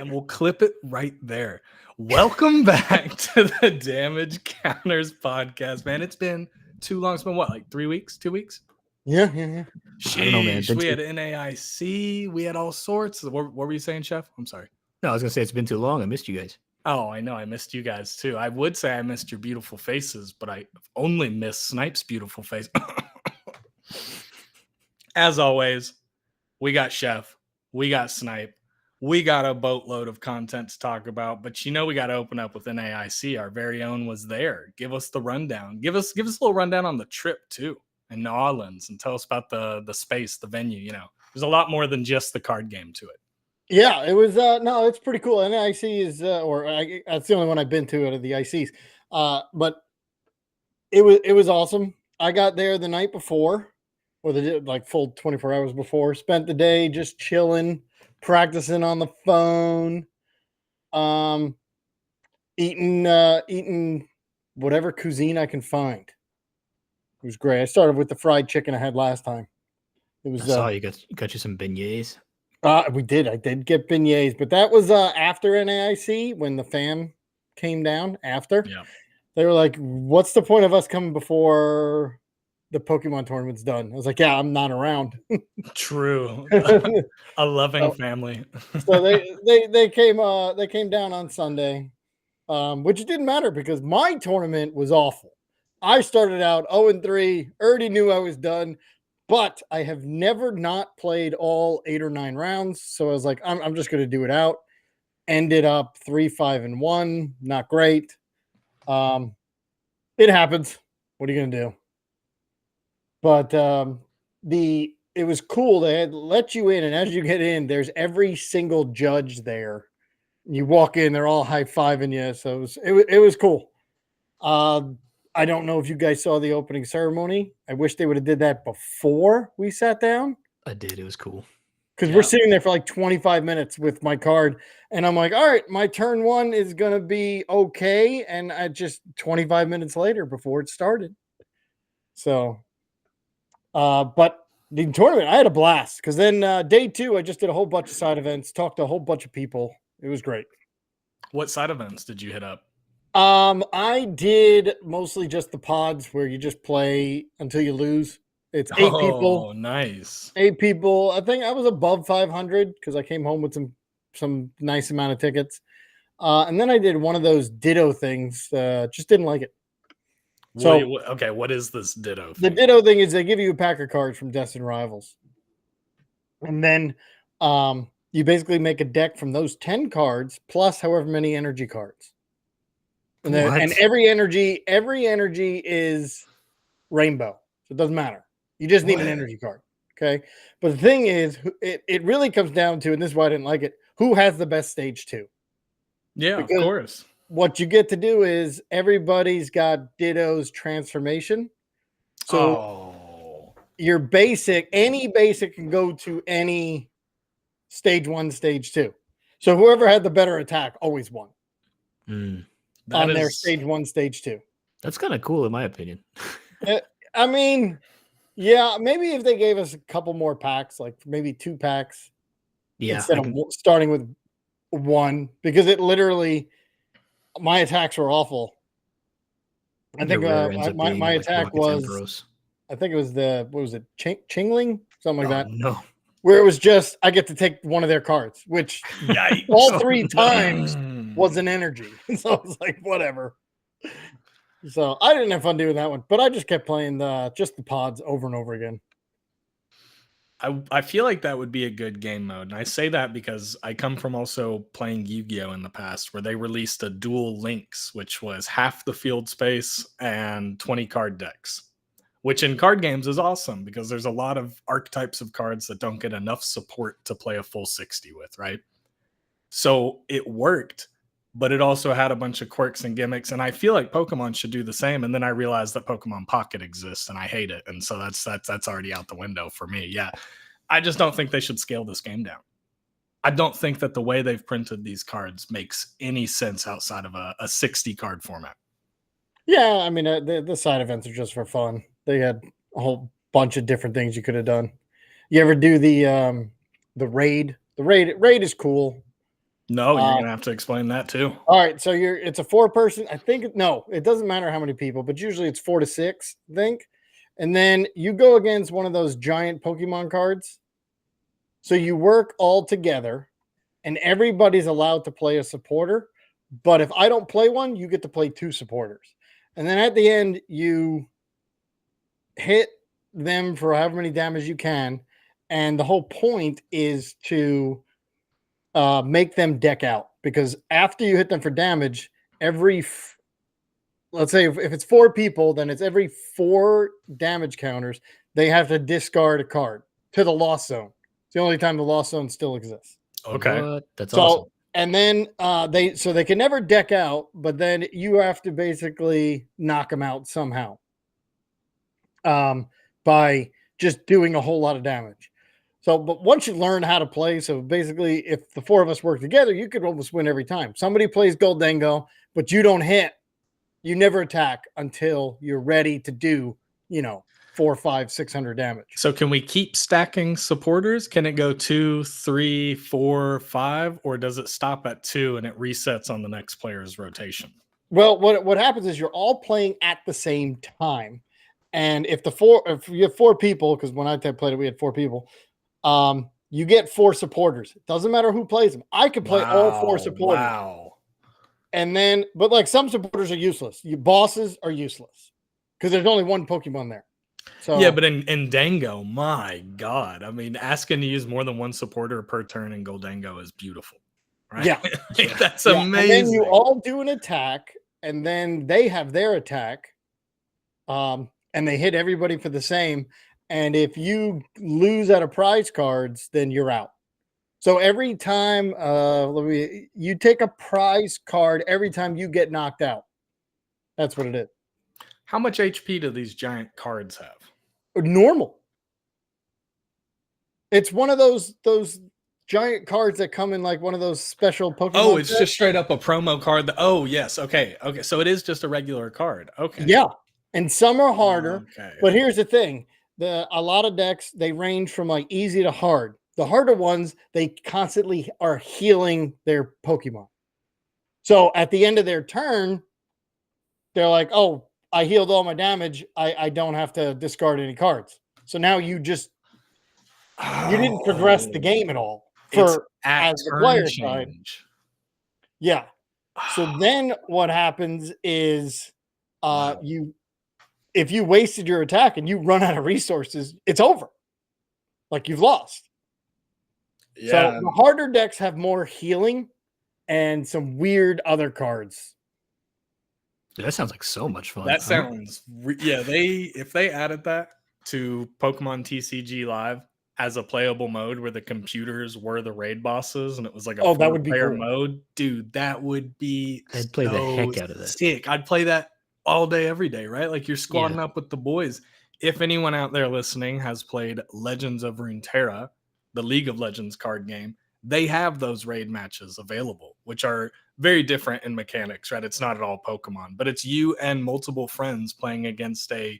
and we'll clip it right there. Welcome back to the Damage Counters podcast, man. It's been too long. It's been what, like 3 weeks, 2 weeks? Yeah. Sheesh, I don't know, man. we had NAIC, we had all sorts. What were you saying, Chef? I'm sorry. No, I was gonna say it's been too long. I missed you guys. Oh, I know. I missed you guys too. I would say I missed your beautiful faces, but I only missed Snipe's beautiful face. As always, we got Chef, we got Snipe, we got a boatload of content to talk about, but we got to open up with NAIC. Our very own was there. Give us the rundown. Give us a little rundown on the trip too in New Orleans, and tell us about the space, the venue. There's a lot more than just the card game to it. Yeah, it was no, it's pretty cool. NAIC is that's the only one I've been to out of the ICs. But it was awesome. I got there the night before, or like full 24 hours before. Spent the day just chilling, practicing on the phone, eating whatever cuisine I can find. It was great. I started with the fried chicken I had last time. It was. I saw you got you some beignets. We did. I did get beignets, but that was after NAIC when the fam came down after. Yeah. They were like, what's the point of us coming before the Pokemon tournament's done? I was like, yeah, I'm not around. True. A loving family. So they came down on Sunday, which didn't matter because my tournament was awful. I started out 0-3, already knew I was done. But I have never not played all 8 or 9 rounds. So I was like, I'm just going to do it out. Ended up 3-5-1. Not great. It happens. What are you going to do? But it was cool. They had let you in. And as you get in, there's every single judge there. You walk in, they're all high-fiving you. So it was cool. I don't know if you guys saw the opening ceremony. I wish they would have did that before we sat down. I did. It was cool. Because we're sitting there for like 25 minutes with my card. And I'm like, all right, my turn 1 is going to be okay. And I just 25 minutes later before it started. So, but the tournament, I had a blast. Because then day 2, I just did a whole bunch of side events, talked to a whole bunch of people. It was great. What side events did you hit up? I did mostly just the pods where you just play until you lose. It's 8 people. Oh, nice. 8 people. I think I was above 500 because I came home with some nice amount of tickets. And then I did one of those Ditto things. Just didn't like it. So okay, what is this Ditto thing? The Ditto thing is they give you a pack of cards from Destined Rivals. And then you basically make a deck from those 10 cards plus however many energy cards. And every energy is rainbow. So it doesn't matter. You just need an energy card. Okay. But the thing is, it really comes down to, and this is why I didn't like it, who has the best stage 2? Yeah, because of course. What you get to do is everybody's got Ditto's transformation. So your any basic can go to any stage 1, stage 2. So whoever had the better attack always won. Their stage 1, stage 2. That's kind of cool, in my opinion. I mean, yeah, maybe if they gave us a couple more packs, like maybe 2 packs, instead of starting with 1, because it literally, my attacks were awful. I think my attack was, I think it was what was it, Chingling, something like that. No. Where it was just, I get to take one of their cards, which all 3 times was an energy. So I was like, whatever. So I didn't have fun doing that one, but I just kept playing just the pods over and over again. I feel like that would be a good game mode. And I say that because I come from also playing Yu-Gi-Oh! In the past, where they released a dual links, which was half the field space and 20 card decks. Which in card games is awesome because there's a lot of archetypes of cards that don't get enough support to play a full 60 with, right? So it worked, but it also had a bunch of quirks and gimmicks. And I feel like Pokemon should do the same. And then I realized that Pokemon Pocket exists and I hate it. And so that's already out the window for me. Yeah. I just don't think they should scale this game down. I don't think that the way they've printed these cards makes any sense outside of a 60 card format. Yeah, I mean, the side events are just for fun. They had a whole bunch of different things you could have done. You ever do the raid? The raid is cool. No, you're gonna have to explain that too. All right, so it's a 4-person. I think no, it doesn't matter how many people, but usually it's 4 to 6, I think. And then you go against one of those giant Pokemon cards. So you work all together, and everybody's allowed to play a supporter. But if I don't play one, you get to play 2 supporters. And then at the end, you hit them for however many damage you can. And the whole point is to make them deck out, because after you hit them for damage, let's say if it's 4 people, then it's every 4 damage counters, they have to discard a card to the lost zone. It's the only time the lost zone still exists. Okay. What? That's awesome. And then they can never deck out, but then you have to basically knock them out somehow by just doing a whole lot of damage. So, but once you learn how to play, so basically, if the 4 of us work together, you could almost win every time. Somebody plays Goldengo, but you don't hit, you never attack until you're ready to do, 4, 5, 600 damage. So can we keep stacking supporters? Can it go 2, 3, 4, 5, or does it stop at 2 and it resets on the next player's rotation? Well, what happens is you're all playing at the same time, and if you have 4 people, because when I played it, we had 4 people. You get 4 supporters. It doesn't matter who plays them. I could play all 4 supporters. Wow. And then, but like some supporters are useless. Your bosses are useless because there's only 1 Pokemon there. So Yeah, but in Dango, my God. I mean, asking to use more than 1 supporter per turn in Goldengo is beautiful. Right? Yeah. Like, that's yeah. amazing. And then you all do an attack, and then they have their attack. And they hit everybody for the same. And if you lose out of prize cards, then you're out. So every time you take a prize card every time you get knocked out. That's what it is. How much HP do these giant cards have? Normal. It's one of those giant cards that come in like one of those special Pokemon. Oh, it's just straight up a promo card. Oh, yes. Okay. So it is just a regular card. Okay. Yeah. And some are harder. Okay. But here's the thing. A lot of decks, they range from like easy to hard. The harder ones, they constantly are healing their Pokemon. So at the end of their turn, they're like, oh, I healed all my damage. I don't have to discard any cards. So now you didn't progress the game at all as the player side. Yeah. So then what happens is if you wasted your attack and you run out of resources, it's over. Like you've lost. Yeah. So the harder decks have more healing and some weird other cards. Dude, that sounds like so much fun. That sounds, if they added that to Pokemon TCG Live as a playable mode where the computers were the raid bosses and it was like a that would be player cool. mode, dude, that would be I'd play the heck out of that. Sick. I'd play that all day, every day, right? Like you're squadding up with the boys. If anyone out there listening has played Legends of Runeterra, the League of Legends card game, they have those raid matches available, which are very different in mechanics, right? It's not at all Pokemon, but it's you and multiple friends playing against a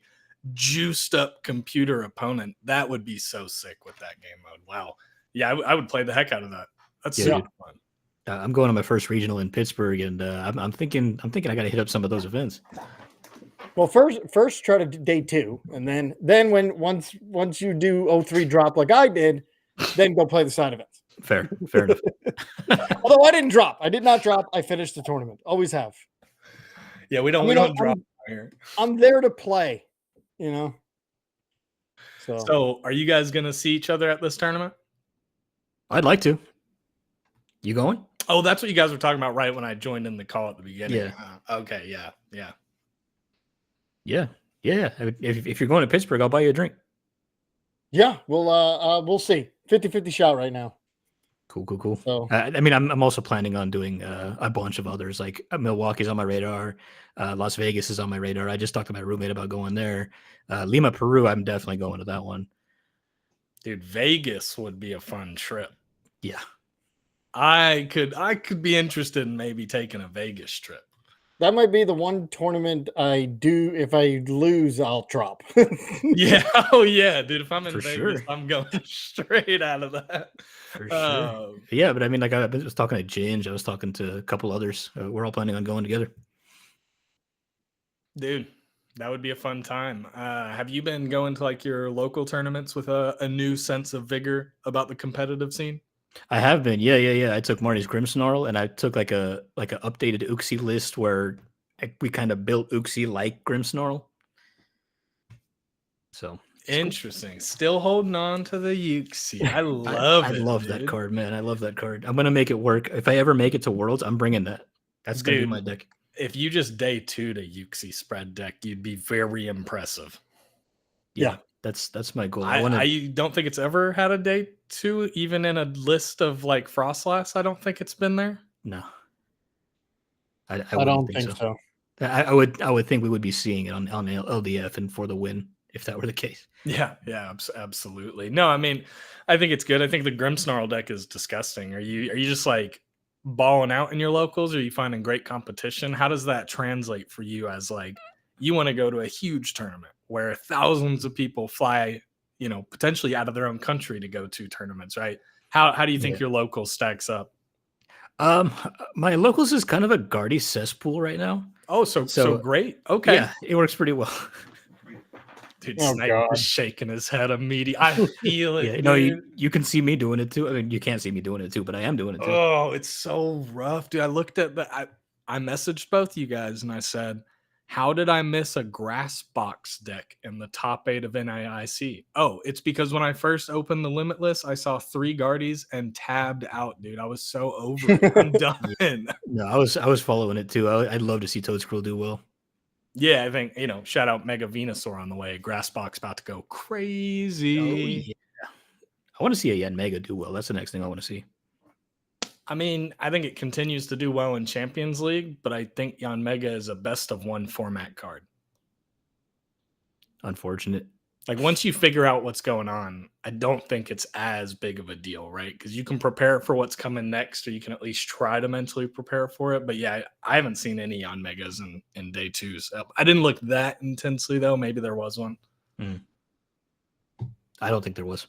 juiced up computer opponent. That would be so sick with that game mode. Wow. Yeah, I would play the heck out of that. That's super fun. I'm going to my first regional in Pittsburgh, and I'm thinking I got to hit up some of those events. Well, first try to do day 2, and then once you do 03 drop like I did, then go play the side events. Fair enough. Although I didn't drop. I did not drop. I finished the tournament. Always have. Yeah, we don't drop here. I'm there to play, So are you guys going to see each other at this tournament? I'd like to. You going? Oh, that's what you guys were talking about right when I joined in the call at the beginning. Yeah. Okay, yeah. Yeah. If you're going to Pittsburgh, I'll buy you a drink. Yeah, we'll see. 50-50 shot right now. Cool. So, I'm also planning on doing a bunch of others. Like Milwaukee's on my radar. Las Vegas is on my radar. I just talked to my roommate about going there. Lima, Peru, I'm definitely going to that one. Dude, Vegas would be a fun trip. Yeah. I could be interested in maybe taking a Vegas trip. That might be the one tournament I do. If I lose, I'll drop. Yeah. Oh yeah, dude. If I'm in For Vegas, sure. I'm going straight out of that. For sure. Yeah, but I mean, like I was talking to Ginge, I was talking to a couple others. We're all planning on going together. Dude, that would be a fun time. Have you been going to like your local tournaments with a new sense of vigor about the competitive scene? I have been. Yeah. I took Marty's Grimmsnarl and I took like a updated Uxie list where we kind of built Uxie like Grimmsnarl. So interesting. Cool. Still holding on to the Uxie. I love it. I love that card, man. I love that card. I'm gonna make it work. If I ever make it to Worlds, I'm bringing that. That's gonna be my deck. If you just day 2 to Uxie spread deck, you'd be very impressive. Yeah. That's my goal. I don't think it's ever had a day 2, even in a list of like Frostlass. I don't think it's been there. No, I don't think so. I would think we would be seeing it on LDF and for the win if that were the case. Yeah, absolutely. No, I mean, I think it's good. I think the Grimmsnarl deck is disgusting. Are you just like balling out in your locals? Or are you finding great competition? How does that translate for you as like you want to go to a huge tournament where thousands of people fly, potentially out of their own country to go to tournaments, right? How do you think your local stacks up? My locals is kind of a Guardy cesspool right now. Oh, so great. Okay. Yeah, it works pretty well. Dude, Snipe is shaking his head immediately. I feel it. Yeah, no, you can see me doing it too. I mean, you can't see me doing it too, but I am doing it too. Oh, it's so rough, dude. I looked at I messaged both you guys and I said, how did I miss a grass box deck in the top 8 of NAIC? Oh, it's because when I first opened the Limitless, I saw 3 Guardies and tabbed out, dude. I was so over it. I'm done. No, I was following it too. I'd love to see Toadscruel do well. Yeah, I think, shout out Mega Venusaur on the way. Grassbox about to go crazy. Oh, yeah. I want to see a Yen Mega do well. That's the next thing I want to see. I mean, I think it continues to do well in Champions League, but I think Yen Mega is a best of 1 format card. Unfortunate. Like once you figure out what's going on, I don't think it's as big of a deal, right? Because you can prepare for what's coming next, or you can at least try to mentally prepare for it. But yeah, I haven't seen any on Megas in day 2. So I didn't look that intensely though. Maybe there was one. I don't think there was.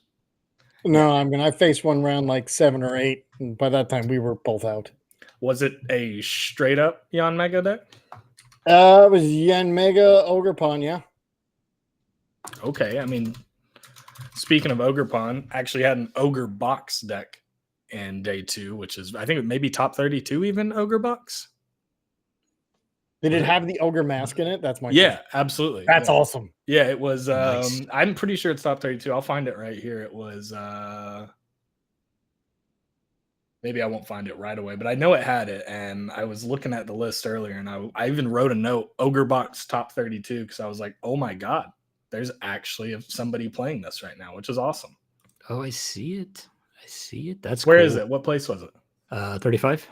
No, I mean I faced one round like 7 or 8, and by that time we were both out. Was it a straight up Yen Mega deck? It was Yen Mega Ogerpon, yeah. Okay, I mean, speaking of Ogerpon, actually had an Ogre Box deck in day 2, which is, I think, maybe top 32 even Ogre Box. Did it have the Ogre mask in it? That's my question. Absolutely. That's awesome. Yeah, it was. Nice. I'm pretty sure it's top 32. I'll find it right here. It was. Maybe I won't find it right away, but I know it had it. And I was looking at the list earlier, and I even wrote a note, Ogre Box top 32, because I was like, oh my God. There's actually somebody playing this right now, which is awesome. Oh, I see it. That's Where cool. is it? What place was it? 35.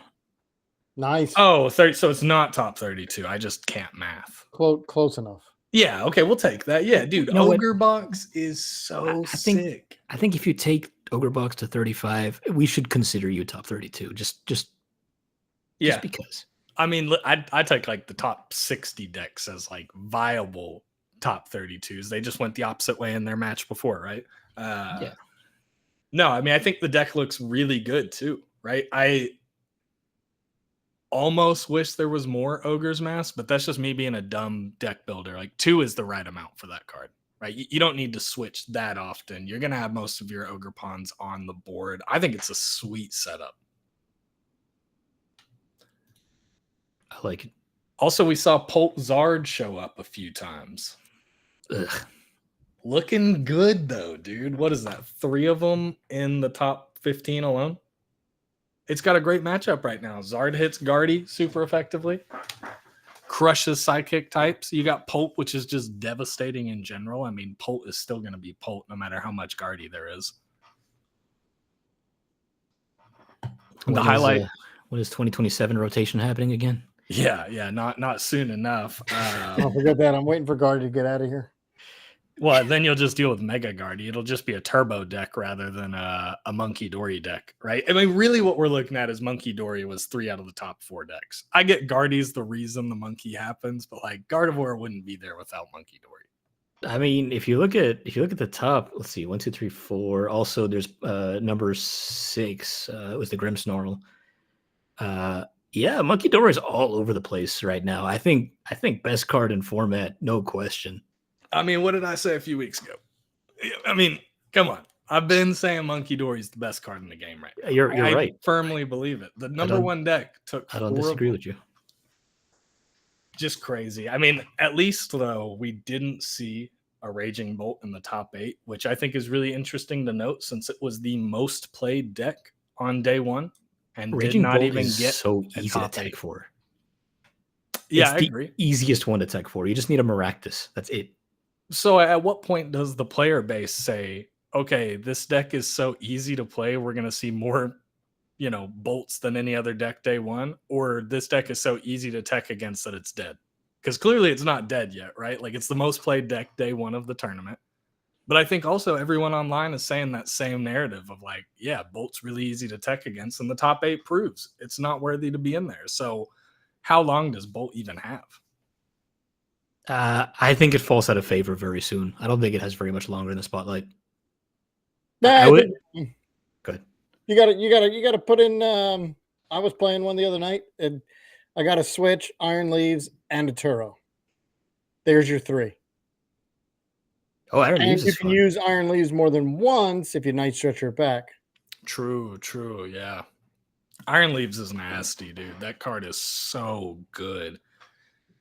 Nice. Oh, 30, so it's not top 32. I just can't math. Close enough. Yeah, okay, we'll take that. Yeah, dude, Ogre Box is so sick. I think if you take Ogre Box to 35, we should consider you top 32. Just because. I mean, I take like the top 60 decks as like viable top 32s. They just went the opposite way in their match before, right? Yeah. No, I mean, I think the deck looks really good too, right? I almost wish there was more Ogre's Mask, but that's just me being a dumb deck builder. Like 2 is the right amount for that card, right? You don't need to switch that often. You're going to have most of your Ogre Pawns on the board. I think it's a sweet setup. I like it. Also, we saw Polt Zard show up a few times. Ugh. Looking good though, dude. What is that? 3 of them in the top 15 alone? It's got a great matchup right now. Zard hits Guardy super effectively. Crushes Psychic types. You got Polt, which is just devastating in general. I mean, Polt is still going to be Polt no matter how much Guardy there is. When is 2027 rotation happening again? Yeah, not soon enough. Don't forget that. I'm waiting for Guardy to get out of here. Well, then you'll just deal with Mega Guardy. It'll just be a turbo deck rather than a Monkey Dory deck, right? I mean, really what we're looking at is Monkey Dory was 3 out of the top 4 decks. I get Guardy's the reason the monkey happens, but like Gardevoir wouldn't be there without Monkey Dory. I mean, if you look at the top, let's see, 1, 2, 3, 4. Also, there's number 6. It was the Grimmsnarl. Yeah, Monkey Dory is all over the place right now. I think best card in format, no question. I mean, what did I say a few weeks ago? I mean, come on. I've been saying Monkey Dory is the best card in the game right now. You're I right. Firmly believe it. The number 1 deck took. I don't disagree with you. Just crazy. I mean, at least though, we didn't see a Raging Bolt in the top 8, which I think is really interesting to note since it was the most played deck on day 1 and Raging did not Bolt even is get so a easy to top tech 8. for. Yeah, It's I agree. Easiest one to tech for. You just need a Maractus. That's it. So at what point does the player base say, okay, this deck is so easy to play, we're going to see more, bolts than any other deck day 1, or this deck is so easy to tech against that it's dead? Because clearly it's not dead yet, right? Like it's the most played deck day 1 of the tournament. But I think also everyone online is saying that same narrative of like, yeah, Bolt's really easy to tech against, and the top 8 proves it's not worthy to be in there. So how long does Bolt even have? I think it falls out of favor very soon. I don't think it has very much longer in the spotlight. Nah, Good. You gotta put in. I was playing one the other night, and I got a Switch, Iron Leaves, and a Turo. There's your 3. Oh, Iron And Leaves you is can fun. use Iron Leaves more than once if you Night Stretcher it back. True, yeah. Iron Leaves is nasty, dude. That card is so good.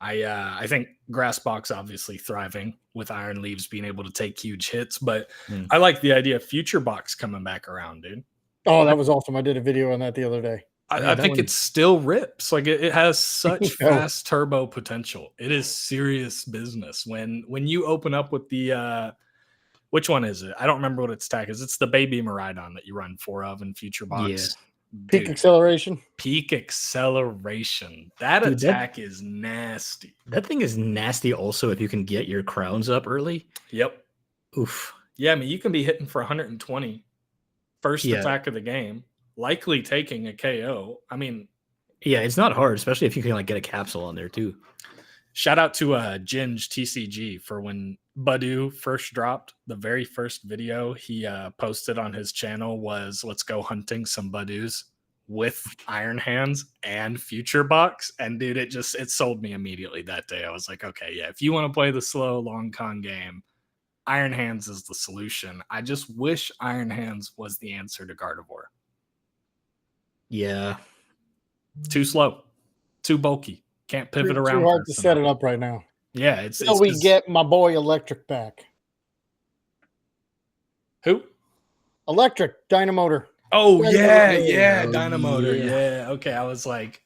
I think Grassbox obviously thriving with Iron Leaves being able to take huge hits, but I like the idea of Future Box coming back around, dude. Oh, that was awesome. I did a video on that the other day. I think it still rips. Like it has such fast turbo potential. It is serious business. When you open up with the which one is it? I don't remember what its tag is. It's the Baby Miraidon that you run 4 of in Future Box. Yeah. Peak acceleration. Peak acceleration. That attack is nasty. That thing is nasty also if you can get your crowns up early. Yep. Oof. Yeah, I mean, you can be hitting for 120 first attack of the game, likely taking a KO. I mean, yeah, it's not hard, especially if you can like get a capsule on there too. Shout out to Ginge TCG for when Badu first dropped. The very first video he posted on his channel was let's go hunting some Badus with Iron Hands and Future Box. And dude, it sold me immediately that day. I was like, okay, yeah, if you want to play the slow long con game, Iron Hands is the solution. I just wish Iron Hands was the answer to Gardevoir. Yeah. Too slow, too bulky. Can't pivot around. Too hard to set it up right now. Yeah, So we get my boy Electric back. Who? Electric Dynamotor. Oh yeah, Oh, Dynamotor. yeah. Yeah. Okay, I was like,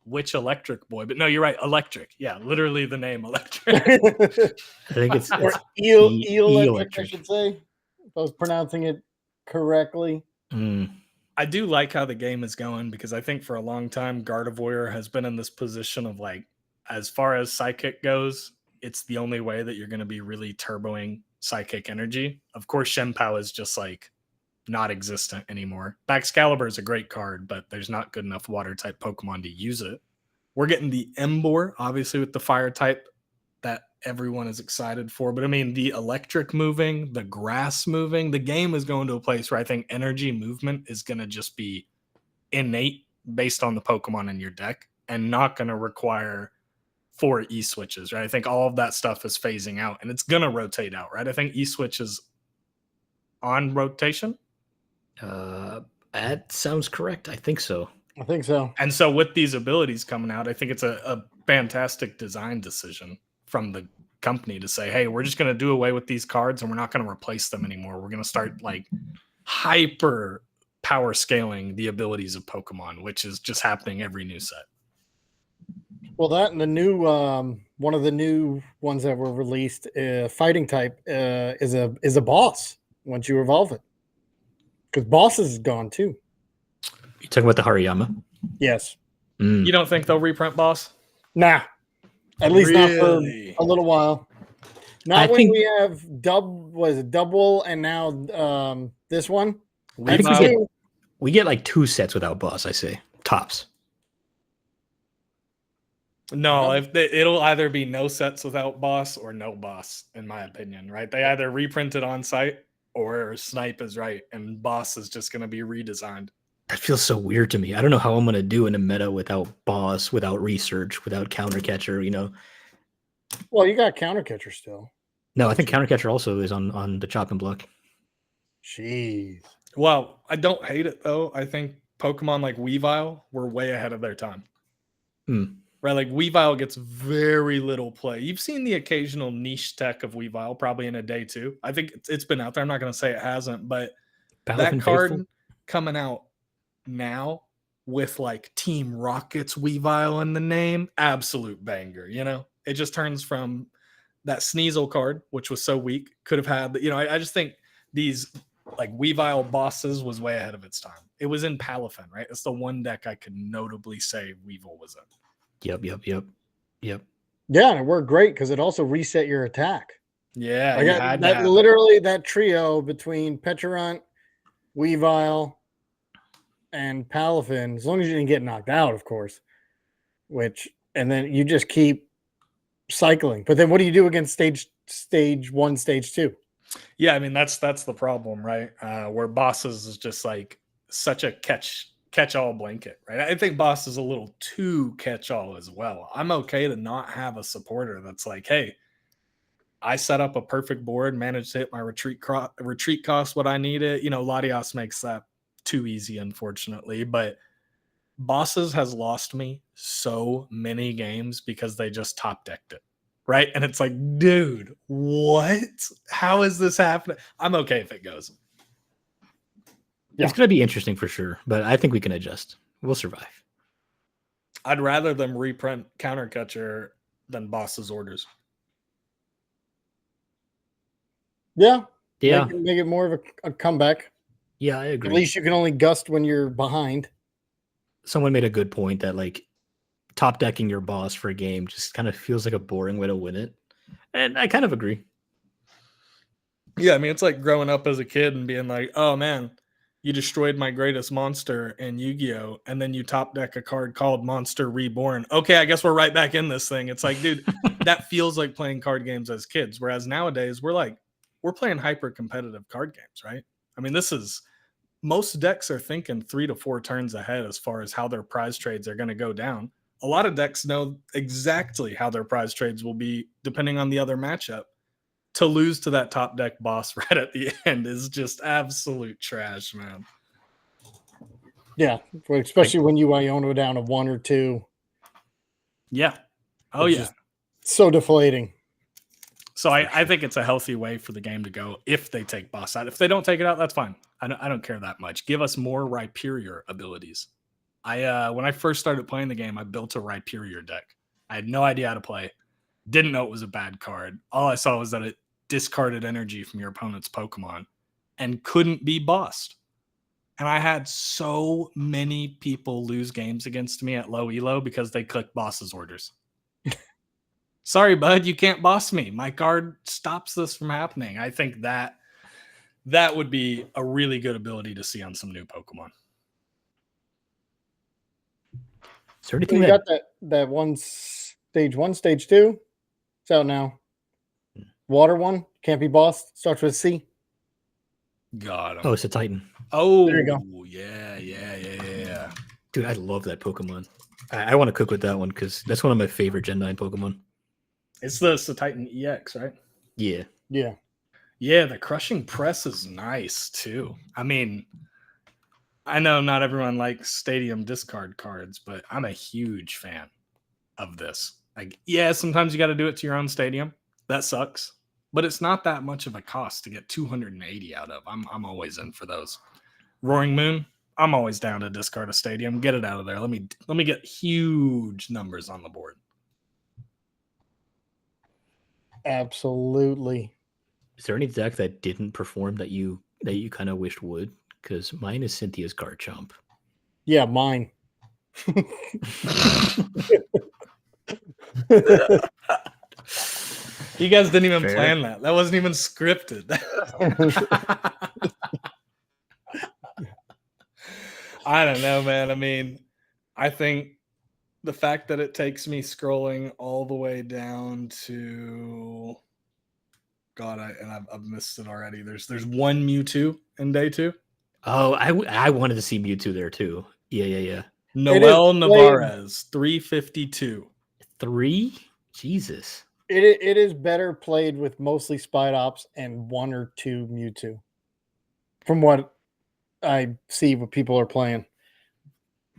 which Electric boy? But no, you're right. Electric. Yeah, literally the name Electric. I think it's or Eel Electric, Electric. I should say, if I was pronouncing it correctly. I do like how the game is going because I think for a long time Gardevoir has been in this position of like, as far as Psychic goes, it's the only way that you're going to be really turboing Psychic energy. Of course, Shenpao is just like not existent anymore. Baxcalibur is a great card, but there's not good enough water type Pokemon to use it. We're getting the Emboar, obviously, with the fire type that everyone is excited for. But I mean, the electric moving, the grass moving, the game is going to a place where I think energy movement is going to just be innate based on the Pokemon in your deck and not going to require 4 E-switches, right? I think all of that stuff is phasing out and it's going to rotate out, right? I think E-switch is on rotation. That sounds correct. I think so. I think so. And so with these abilities coming out, I think it's a fantastic design decision from the company to say, hey, we're just going to do away with these cards and we're not going to replace them anymore. We're going to start like hyper power scaling the abilities of Pokemon, which is just happening every new set. Well, that and the new one of the new ones that were released, fighting type, is a boss once you evolve it. Because bosses is gone too. You talking about the Hariyama? Yes. You don't think they'll reprint boss? Nah. At least not for Really? a little while. Not when think- we have double and now this one. I think That's two. we get like 2 sets without boss, I say. Tops. No, it'll either be no sets without boss or no boss, in my opinion, right? They either reprint it on site or Snipe is right, and boss is just going to be redesigned. That feels so weird to me. I don't know how I'm going to do in a meta without boss, without research, without counter catcher, you know. Well, you got counter catcher still. No, I think counter catcher also is on the chop and block. Jeez. Well, I don't hate it though. I think Pokemon like Weavile were way ahead of their time. Right, like Weavile gets very little play. You've seen the occasional niche tech of Weavile, probably in a day too. I think it's been out there. I'm not going to say it hasn't, but that card coming out now with like Team Rocket's Weavile in the name, absolute banger. You know, it just turns from that Sneasel card, which was so weak, could have had. You know, I just think these like Weavile bosses was way ahead of its time. It was in Palafin, right? It's the one deck I could notably say Weavile was in. Yep. Yeah, and it worked great because it also reset your attack. Yeah, like literally that trio between Pecharunt, Weavile, and Palafin, as long as you didn't get knocked out, of course. And then you just keep cycling. But then what do you do against stage 1, stage 2? Yeah, I mean that's the problem, right? Where bosses is just like such a catch-all blanket, right? I think boss is a little too catch-all as well. I'm okay to not have a supporter that's like, hey, I set up a perfect board, managed to hit my retreat cost what I needed. You know, Latios makes that too easy, unfortunately. But bosses has lost me so many games because they just top decked it, right? And it's like, dude, what? How is this happening? I'm okay if it goes. Yeah. It's going to be interesting for sure, but I think we can adjust. We'll survive. I'd rather them reprint counter catcher than boss's orders. Yeah. Yeah. Make it more of a comeback. Yeah, I agree. At least you can only gust when you're behind. Someone made a good point that like top decking your boss for a game just kind of feels like a boring way to win it. And I kind of agree. Yeah, I mean, it's like growing up as a kid and being like, oh man, you destroyed my greatest monster in Yu-Gi-Oh! And then you top deck a card called Monster Reborn. Okay, I guess we're right back in this thing. It's like, dude, that feels like playing card games as kids. Whereas nowadays, we're playing hyper competitive card games, right? I mean, most decks are thinking 3 to 4 turns ahead as far as how their prize trades are going to go down. A lot of decks know exactly how their prize trades will be depending on the other matchup. To lose to that top deck boss right at the end is just absolute trash, man. Yeah, especially when you Iono down to 1 or 2. Yeah. Oh, yeah. So deflating. So I think it's a healthy way for the game to go if they take boss out. If they don't take it out, that's fine. I don't care that much. Give us more Rhyperior abilities. When I first started playing the game, I built a Rhyperior deck. I had no idea how to play. Didn't know it was a bad card. All I saw was that it discarded energy from your opponent's Pokemon and couldn't be bossed. And I had so many people lose games against me at low elo because they clicked boss's orders. Sorry, bud, you can't boss me. My card stops this from happening. I think that would be a really good ability to see on some new Pokemon. Is there anything you got that one stage 1, stage 2? It's out now. Water one, can't be bossed. Starts with C. Got him. Oh, it's a Titan. Oh, there you go. Yeah. Dude, I love that Pokemon. I want to cook with that one because that's one of my favorite Gen 9 Pokemon. It's the Titan EX, right? Yeah. Yeah. Yeah, the Crushing Press is nice too. I mean, I know not everyone likes stadium discard cards, but I'm a huge fan of this. Like, yeah, sometimes you got to do it to your own stadium. That sucks. But it's not that much of a cost to get 280 out of. I'm always in for those. Roaring Moon, I'm always down to discard a stadium. Get it out of there. Let me get huge numbers on the board. Absolutely. Is there any deck that didn't perform that you kind of wished would? Because mine is Cynthia's Garchomp. Yeah, mine. You guys didn't even Fair. plan that. That wasn't even scripted. I don't know, man. I mean, I think the fact that it takes me scrolling all the way down to God, I've missed it already. There's one Mewtwo in day 2. Oh, I wanted to see Mewtwo there too. Yeah. Noel played- Navarez, 352. 3? Jesus. It is better played with mostly Spidops and 1 or 2 Mewtwo. From what I see, what people are playing,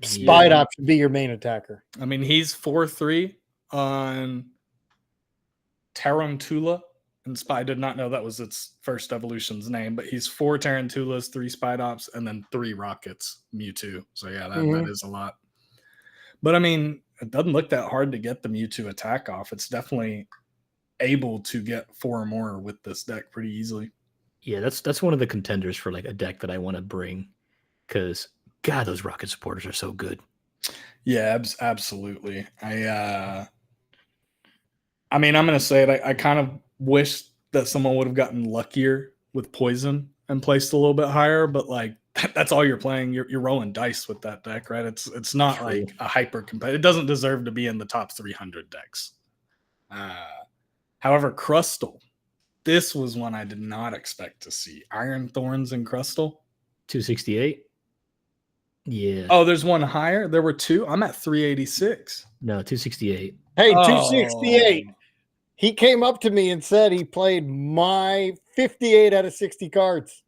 Spidops should be your main attacker. I mean, he's 4-3 on Tarantula. And I did not know that was its first evolution's name, but he's 4 Tarantulas, 3 Spidops, and then 3 Rockets, Mewtwo. So yeah, that is a lot. But I mean, it doesn't look that hard to get the Mewtwo attack off. It's definitely able to get 4 or more with this deck pretty easily. Yeah, that's one of the contenders for like a deck that I want to bring, because God, those Rocket supporters are so good. Yeah, absolutely. I mean, I'm gonna say it. I kind of wish that someone would have gotten luckier with poison and placed a little bit higher, but like that's all you're playing. You're rolling dice with that deck, right? It's not True. like a hyper competitive. It doesn't deserve to be in the top 300 decks. However, Crustle, this was one I did not expect to see. Iron Thorns and Crustle. 268. Yeah. Oh, there's one higher. There were 2. I'm at 386. No, 268. Hey, Oh. 268. He came up to me and said he played my 58 out of 60 cards.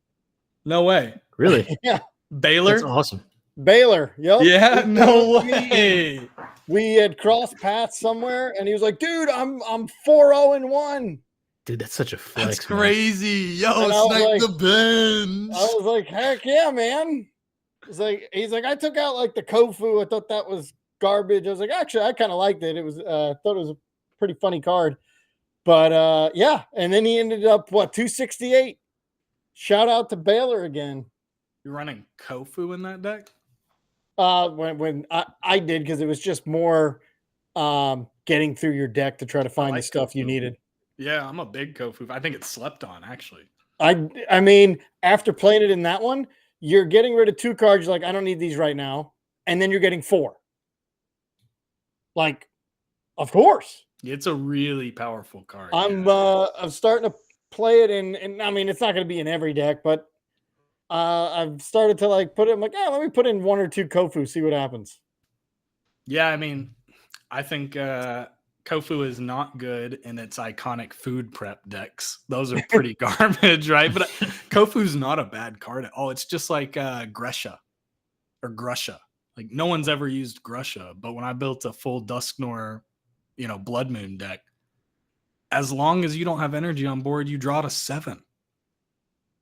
No way. Really? Yeah. Baylor? That's awesome. Baylor. Yep. Yeah, no way. We had crossed paths somewhere, and he was like, "Dude, I'm 4-0-1." Dude, that's such a flex. That's man. crazy. Yo, And I was snipe like- the bench. I was like, "Heck yeah, man!" He's like, "I took out like the Kofu. I thought that was garbage." I was like, "Actually, I kind of liked it. It was thought it was a pretty funny card." But yeah, and then he ended up 268. Shout out to Baylor again. You're running Kofu in that deck? When I did, because it was just more getting through your deck to try to find the like stuff you Kofu. needed. Yeah, I'm a big Kofu. I think it's slept on, actually. I mean, after playing it in that one, you're getting rid of 2 cards. You're like, I don't need these right now, and then you're getting 4. Like, of course. It's a really powerful card. I'm starting to play it and I mean, it's not going to be in every deck, but I've started to like put it. I'm like, let me put in 1 or 2 Kofu, see what happens. Yeah, I mean, I think Kofu is not good in its iconic food prep decks. Those are pretty garbage, right? But Kofu's not a bad card at all. It's just like Grusha. Like no one's ever used Grusha, but when I built a full Dusknoir, Blood Moon deck, as long as you don't have energy on board, you draw to 7.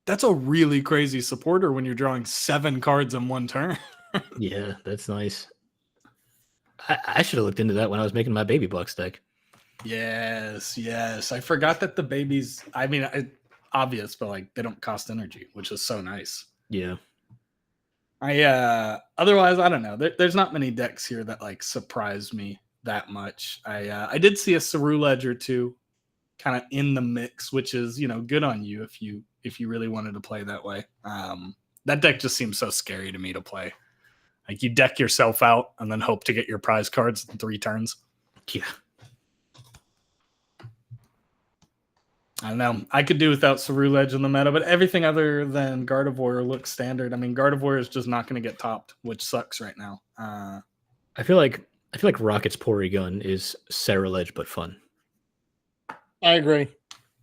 That's a really crazy supporter when you're drawing 7 cards in one turn. Yeah, that's nice. I should have looked into that when I was making my Baby Bucks deck. Yes. I forgot that the babies, I mean, obvious, but like they don't cost energy, which is so nice. Yeah. Otherwise, I don't know. There's not many decks here that like surprised me that much. I did see a Cerulege or 2 kind of in the mix, which is, good on you if you really wanted to play that way. That deck just seems so scary to me to play. Like you deck yourself out and then hope to get your prize cards in 3 turns. Yeah. I don't know. I could do without Cerulege in the meta, but everything other than Gardevoir looks standard. I mean, Gardevoir is just not going to get topped, which sucks right now. I feel like Rocket's Porygon is Cerulege but fun. I agree.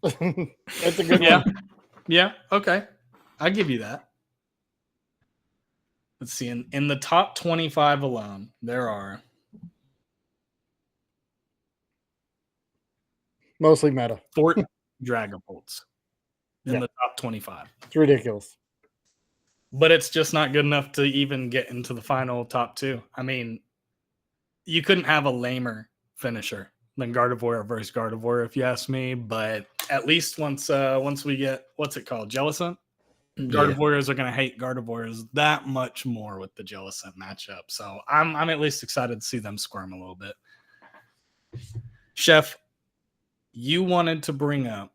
That's a good Yeah. one. Yeah. Okay. I'll give you that. Let's see. In the top 25 alone, there are Mostly meta. 4 Dragapults in Yeah. the top 25. It's ridiculous. But it's just not good enough to even get into the final top 2. I mean, you couldn't have a lamer finisher than Gardevoir versus Gardevoir, if you ask me. But at least once we get, what's it called, Jellicent? Gardevoirs are going to hate Gardevoirs that much more with the Jellicent matchup. So I'm at least excited to see them squirm a little bit. Chef, you wanted to bring up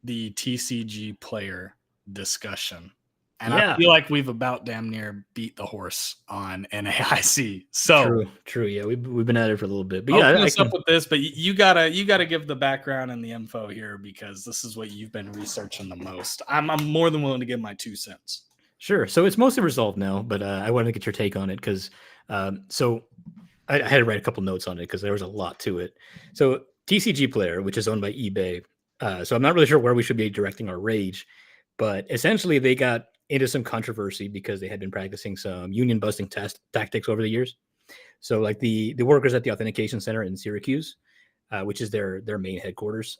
the TCG player discussion. And I feel like we've about damn near beat the horse on NAIC. So true. Yeah, we've been at it for a little bit. But I'll yeah, finish up with this. But you gotta give the background and the info here, because this is what you've been researching the most. I'm more than willing to give my 2 cents. Sure. So it's mostly resolved now, but I wanted to get your take on it because so I had to write a couple notes on it because there was a lot to it. So TCGPlayer, which is owned by eBay. So I'm not really sure where we should be directing our rage, but essentially they got into some controversy because they had been practicing some union busting tactics over the years. So like the workers at the authentication center in Syracuse, which is their main headquarters,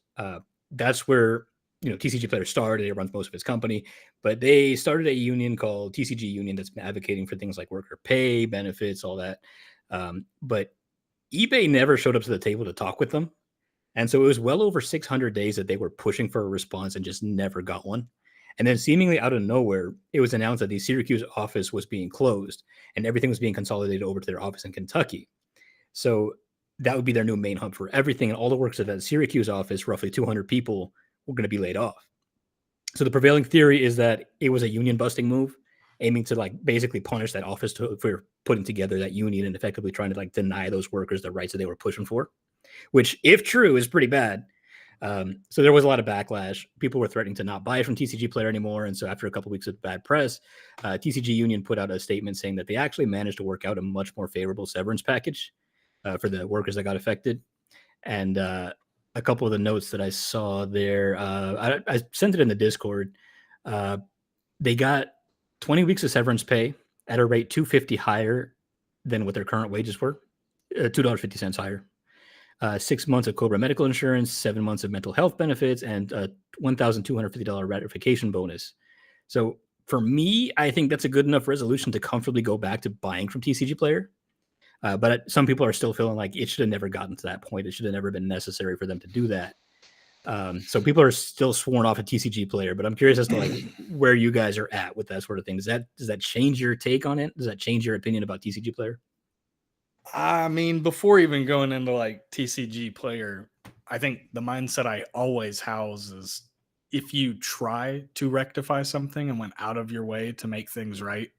that's where TCGPlayer started. It runs most of its company, but they started a union called TCG Union that's been advocating for things like worker pay, benefits, all that. But eBay never showed up to the table to talk with them. And so it was well over 600 days that they were pushing for a response and just never got one. And then seemingly out of nowhere, it was announced that the Syracuse office was being closed and everything was being consolidated over to their office in Kentucky. So that would be their new main hub for everything. And all the workers at that Syracuse office, roughly 200 people, were going to be laid off. So the prevailing theory is that it was a union busting move, aiming to like basically punish that office for putting together that union and effectively trying to like deny those workers the rights that they were pushing for, which, if true, is pretty bad. So there was a lot of backlash. People were threatening to not buy it from TCGPlayer anymore. And so after a couple of weeks of bad press, TCG Union put out a statement saying that they actually managed to work out a much more favorable severance package for the workers that got affected. And a couple of the notes that I saw there, I sent it in the Discord. They got 20 weeks of severance pay at a rate $2.50 higher than what their current wages were, $2.50 higher. 6 months of Cobra medical insurance, 7 months of mental health benefits, and a $1,250 ratification bonus. So for me, I think that's a good enough resolution to comfortably go back to buying from TCGPlayer. But some people are still feeling like it should have never gotten to that point. It should have never been necessary for them to do that. So people are still sworn off at TCGPlayer, but I'm curious as to like where you guys are at with that sort of thing. Does that change your take on it? Does that change your opinion about TCGPlayer? I mean, before even going into like TCGPlayer, I think the mindset I always house is if you try to rectify something and went out of your way to make things right,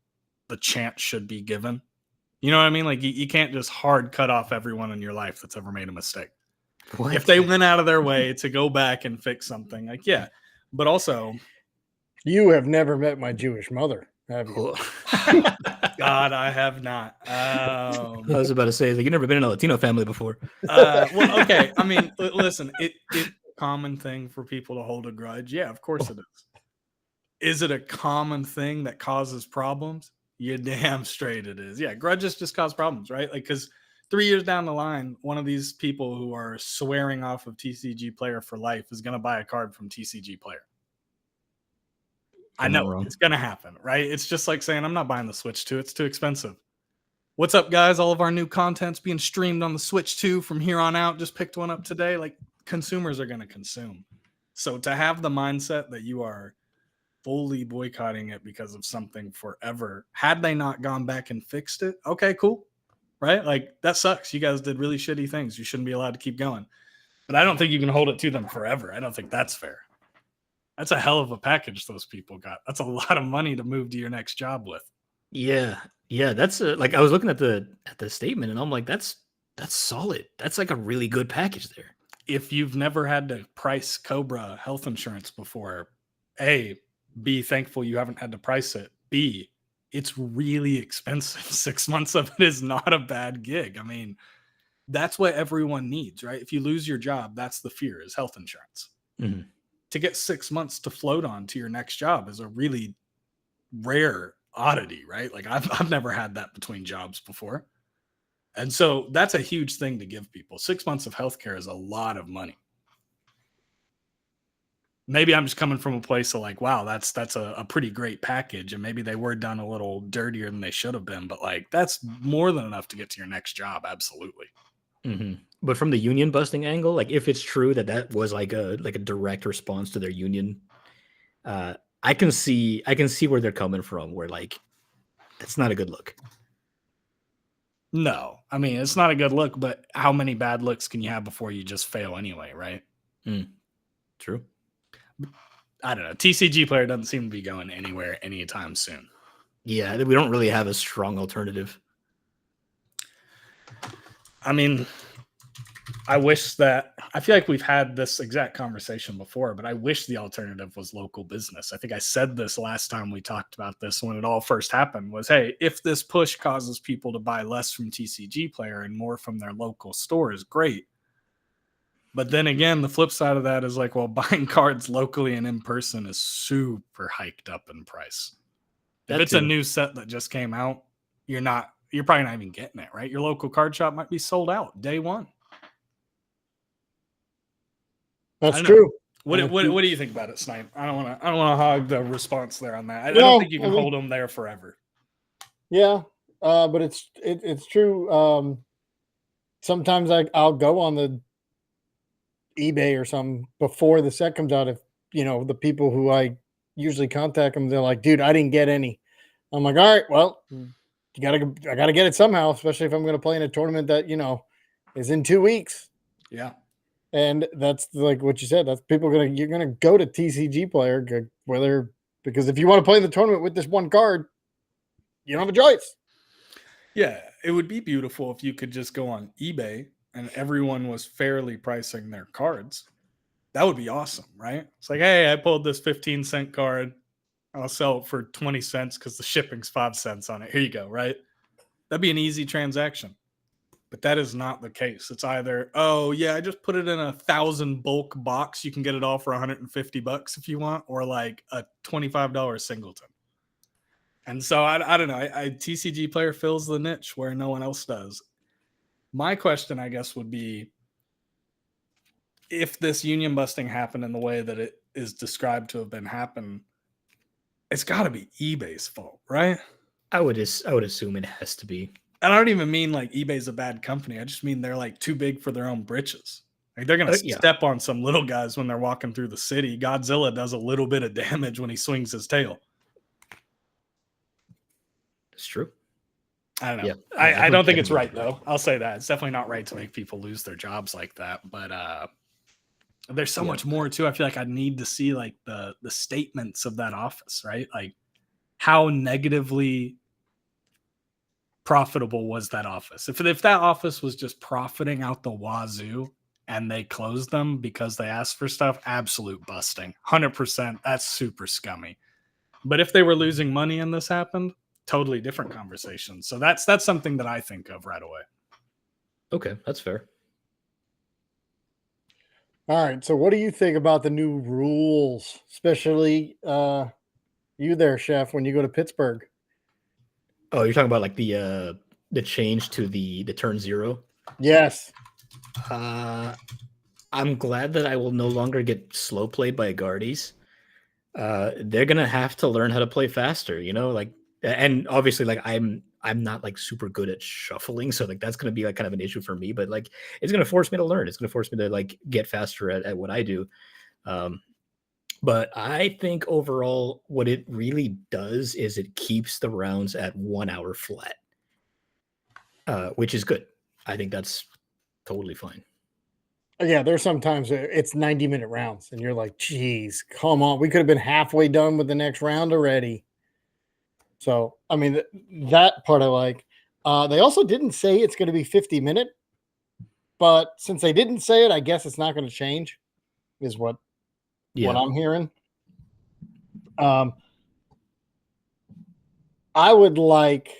the chance should be given. You know what I mean? Like you can't just hard cut off everyone in your life that's ever made a mistake. What? If they went out of their way to go back and fix something, like, yeah. But also, you have never met my Jewish mother, have you? God, I have not. I was about to say, like, you've never been in a Latino family before. Well, okay. I mean, listen, it's a common thing for people to hold a grudge. Yeah, of course it is. Is it a common thing that causes problems? You're damn straight it is. Yeah, grudges just cause problems, right? Like, because 3 years down the line, one of these people who are swearing off of TCGPlayer for life is going to buy a card from TCGPlayer. I know it's going to happen, right? It's just like saying, I'm not buying the Switch 2. It's too expensive. What's up, guys? All of our new content's being streamed on the Switch 2 from here on out. Just picked one up today. Like, consumers are going to consume. So to have the mindset that you are fully boycotting it because of something forever, had they not gone back and fixed it, okay, cool. Right? Like, that sucks. You guys did really shitty things. You shouldn't be allowed to keep going. But I don't think you can hold it to them forever. I don't think that's fair. That's a hell of a package those people got. That's a lot of money to move to your next job with. Yeah. That's like I was looking at the statement and I'm like, that's solid. That's like a really good package there. If you've never had to price Cobra health insurance before, A, be thankful you haven't had to price it. B, it's really expensive. 6 months of it is not a bad gig. I mean, that's what everyone needs, right? If you lose your job, that's the fear, is health insurance. Mm-hmm. To get 6 months to float on to your next job is a really rare oddity, right? Like I've never had that between jobs before. And so that's a huge thing to give people. 6 months of healthcare is a lot of money. Maybe I'm just coming from a place of like, wow, that's a pretty great package. And maybe they were done a little dirtier than they should have been, but like, that's more than enough to get to your next job. Absolutely. Mm-hmm. But from the union busting angle, like if it's true that was like a direct response to their union, I can see where they're coming from, where like, that's not a good look. No, I mean, it's not a good look, but how many bad looks can you have before you just fail anyway, right? True. I don't know. TCG Player doesn't seem to be going anywhere anytime soon. Yeah, we don't really have a strong alternative. I mean, I feel like we've had this exact conversation before, but I wish the alternative was local business. I think I said this last time we talked about this when it all first happened was, hey, if this push causes people to buy less from TCG Player and more from their local stores, great. But then again, the flip side of that is like, well, buying cards locally and in person is super hiked up in price. If it's a new set that just came out, you're probably not even getting it, right? Your local card shop might be sold out day one. That's true. What do you think about it, Snipe? I don't want to hog the response there on that. I don't think you can hold them there forever. Yeah, but it's true. Sometimes I'll go on the eBay or something before the set comes out. If the people who I usually contact them, they're like, "Dude, I didn't get any." I'm like, "All right, well, I gotta get it somehow, especially if I'm going to play in a tournament that is in 2 weeks." Yeah. And that's like what you said. That's you're gonna go to TCG Player because if you want to play in the tournament with this one card, you don't have a choice. Yeah, it would be beautiful if you could just go on eBay and everyone was fairly pricing their cards. That would be awesome, right? It's like, hey, I pulled this 15-cent card. I'll sell it for 20 cents because the shipping's 5 cents on it. Here you go, right? That'd be an easy transaction. But that is not the case. It's either, oh, yeah, I just put it in a 1,000 bulk box. You can get it all for $150 if you want, or like a $25 singleton. And so I don't know. TCG Player fills the niche where no one else does. My question, I guess, would be if this union busting happened in the way that it is described to have been happening, it's got to be eBay's fault, right? I would assume it has to be. And I don't even mean like eBay's a bad company. I just mean they're like too big for their own britches. Like they're going to step on some little guys when they're walking through the city. Godzilla does a little bit of damage when he swings his tail. It's true. I don't know. Yeah, I don't think it's right, though. I'll say that. It's definitely not right to make people lose their jobs like that. But there's so much more, too. I feel like I need to see like the statements of that office, right? Like how negatively profitable was that office? If that office was just profiting out the wazoo and they closed them because they asked for stuff, absolute busting. 100%. That's super scummy. But if they were losing money and this happened, totally different conversation. So that's something that I think of right away. Okay, that's fair. All right. So what do you think about the new rules, especially you there, Chef, when you go to Pittsburgh? Oh, you're talking about like the change to the turn 0? Yes. I'm glad that I will no longer get slow played by guardies. They're gonna have to learn how to play faster, like, and obviously like I'm not like super good at shuffling, so like that's gonna be like kind of an issue for me, but like it's gonna force me to learn. It's gonna force me to like get faster at what I do. But I think overall what it really does is it keeps the rounds at 1 hour flat, which is good. I think that's totally fine. Yeah, there's sometimes it's 90-minute rounds, and you're like, geez, come on. We could have been halfway done with the next round already. So, I mean, that part I like. They also didn't say it's going to be 50-minute, but since they didn't say it, I guess it's not going to change, is what I'm hearing. I would like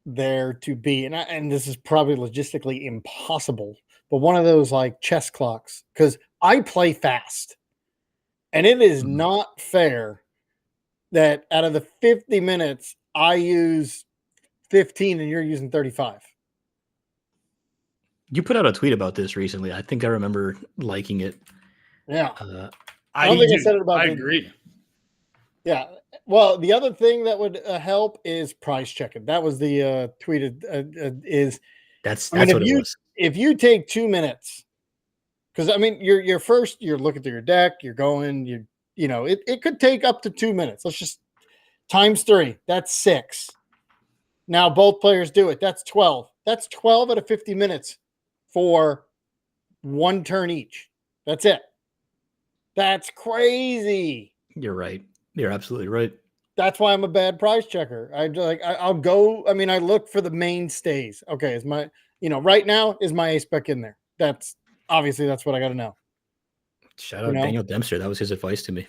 there to be, and this is probably logistically impossible, but one of those like chess clocks, because I play fast, and it is not fair that out of the 50 minutes, I use 15 and you're using 35. You put out a tweet about this recently. I think I remember liking it. Yeah. I don't think I said it about I agree. Yeah. Well, the other thing that would help is price checking. That was the tweeted is. That's what it was. If you take 2 minutes, because I mean, you're first, you're looking through your deck, you're going, it could take up to 2 minutes. Let's just times 3. That's 6. Now both players do it. That's 12. That's 12 out of 50 minutes for one turn each. That's it. That's crazy. You're right. You're absolutely right. That's why I'm a bad price checker. I'll go. I mean, I look for the mainstays. Okay, is my right now is my ace spec in there? That's obviously that's what I got to know. Shout out Daniel Dempster. That was his advice to me.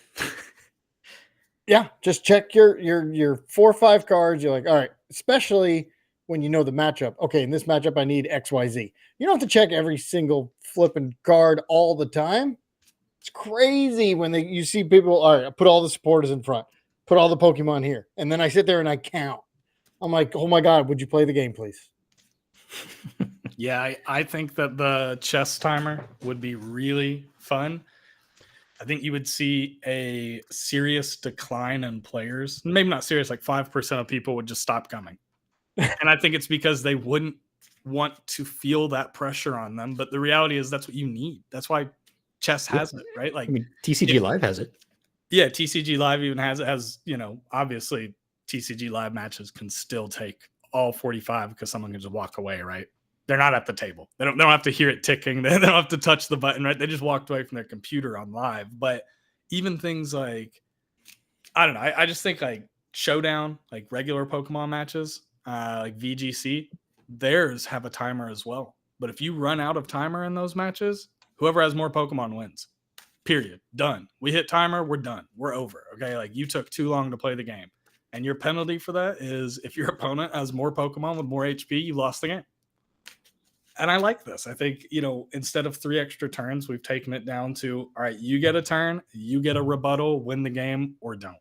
Yeah, just check your 4 or 5 cards. You're like, all right, especially when you know the matchup. Okay, in this matchup, I need XYZ. You don't have to check every single flipping card all the time. It's crazy when you see people. All right, I put all the supporters in front, put all the Pokemon here, and then I sit there and I count. I'm like, oh my god, would you play the game, please? Yeah, I think that the chess timer would be really fun. I think you would see a serious decline in players. Maybe not serious, like 5% of people would just stop coming. And I think it's because they wouldn't want to feel that pressure on them. But the reality is that's what you need. That's why chess has it, right? Like, I mean, TCG Live has it. Yeah, TCG Live even has, obviously TCG Live matches can still take all 45 because someone can just walk away, right? They're not at the table. They don't have to hear it ticking. They don't have to touch the button, right? They just walked away from their computer on live. But even things like, I don't know. I just think like Showdown, like regular Pokemon matches, like VGC, theirs have a timer as well. But if you run out of timer in those matches, whoever has more Pokemon wins. Period. Done. We hit timer. We're done. We're over. Okay. Like you took too long to play the game. And your penalty for that is if your opponent has more Pokemon with more HP, you lost the game. And I like this. I think, instead of 3 extra turns, we've taken it down to, all right, you get a turn, you get a rebuttal, win the game, or don't.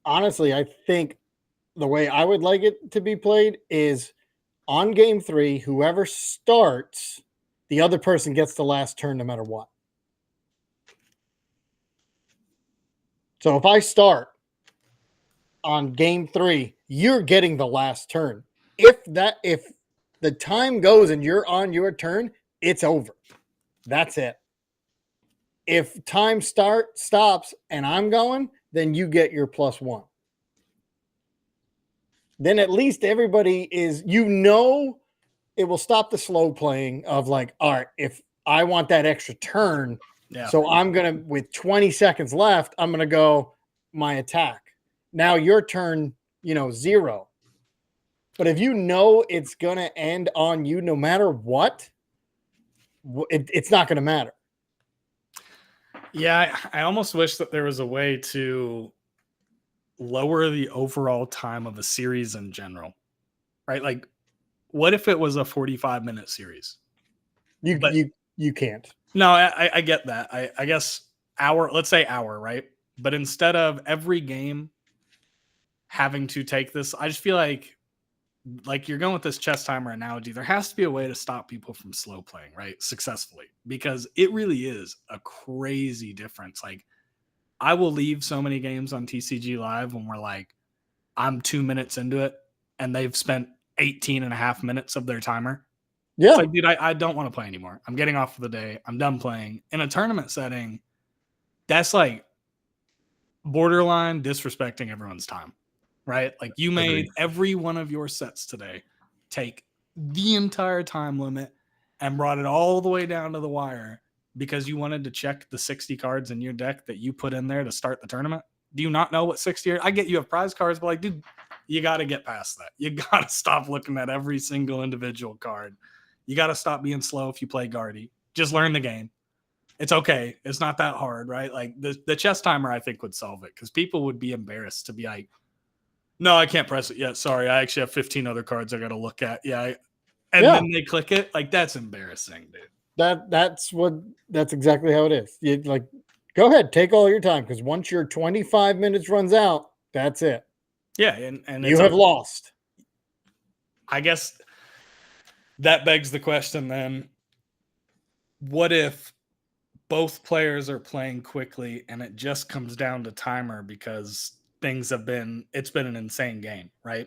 Honestly, I think the way I would like it to be played is on game 3, whoever starts, the other person gets the last turn no matter what. So if I start on game 3, you're getting the last turn. If the time goes and you're on your turn, it's over. That's it. If time stops and I'm going, then you get your +1. Then at least everybody is, it will stop the slow playing of like, all right, if I want that extra turn, so I'm going to, with 20 seconds left, I'm going to go my attack. Now your turn, 0. But if it's going to end on you no matter what, it's not going to matter. Yeah, I almost wish that there was a way to lower the overall time of a series in general, right? Like, what if it was a 45-minute series? You can't. No, I get that. I guess let's say hour, right? But instead of every game having to take this, I just feel like you're going with this chess timer analogy, there has to be a way to stop people from slow playing, right? Successfully, because it really is a crazy difference. Like, I will leave so many games on TCG Live when we're like, I'm 2 minutes into it and they've spent 18.5 minutes of their timer. Yeah. It's like, dude, I don't want to play anymore. I'm getting off for the day. I'm done playing. In a tournament setting, that's like borderline disrespecting everyone's time. Right? Like you made every one of your sets today take the entire time limit and brought it all the way down to the wire because you wanted to check the 60 cards in your deck that you put in there to start the tournament. Do you not know what 60 are? I get you have prize cards, but like, dude, you got to get past that. You got to stop looking at every single individual card. You got to stop being slow if you play Guardy. Just learn the game. It's okay. It's not that hard, right? Like the chess timer, I think, would solve it because people would be embarrassed to be like, no, I can't press it yet. Sorry. I actually have 15 other cards I got to look at. Yeah. Then they click it. Like, that's embarrassing, dude. That's exactly how it is. You like, go ahead, take all your time. Cause once your 25 minutes runs out, that's it. Yeah. And you have lost. I guess that begs the question then, what if both players are playing quickly and it just comes down to timer because it's been an insane game, right?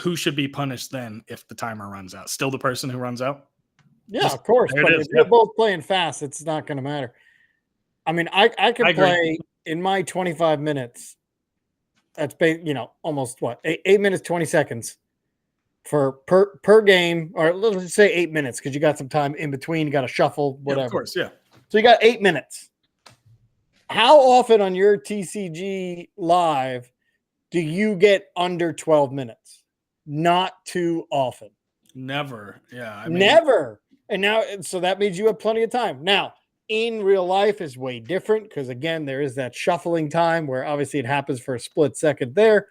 Who should be punished then if the timer runs out? Still the person who runs out? Yeah, of course. But if you're both playing fast, it's not going to matter. I mean, I could play in my 25 minutes. That's almost 8 minutes, 20 seconds for per game, or let's say 8 minutes because you got some time in between. You got to shuffle, whatever. Yeah, of course, yeah. So you got 8 minutes. How often on your TCG live do you get under 12 minutes? Not too often. Never. Yeah. I mean, Never. And now, so that means you have plenty of time. Now, in real life is way different because, again, there is that shuffling time where obviously it happens for a split second there.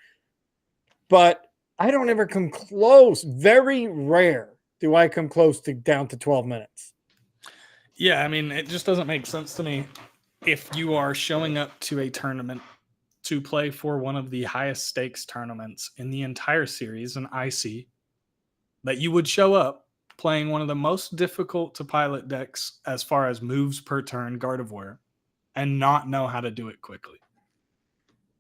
But I don't ever come close. Very rare do I come close to down to 12 minutes. yeah. I mean, it just doesn't make sense to me if you are showing up to a tournament to play for one of the highest stakes tournaments in the entire series, an IC, that you would show up playing one of the most difficult to pilot decks as far as moves per turn, Gardevoir, and not know how to do it quickly.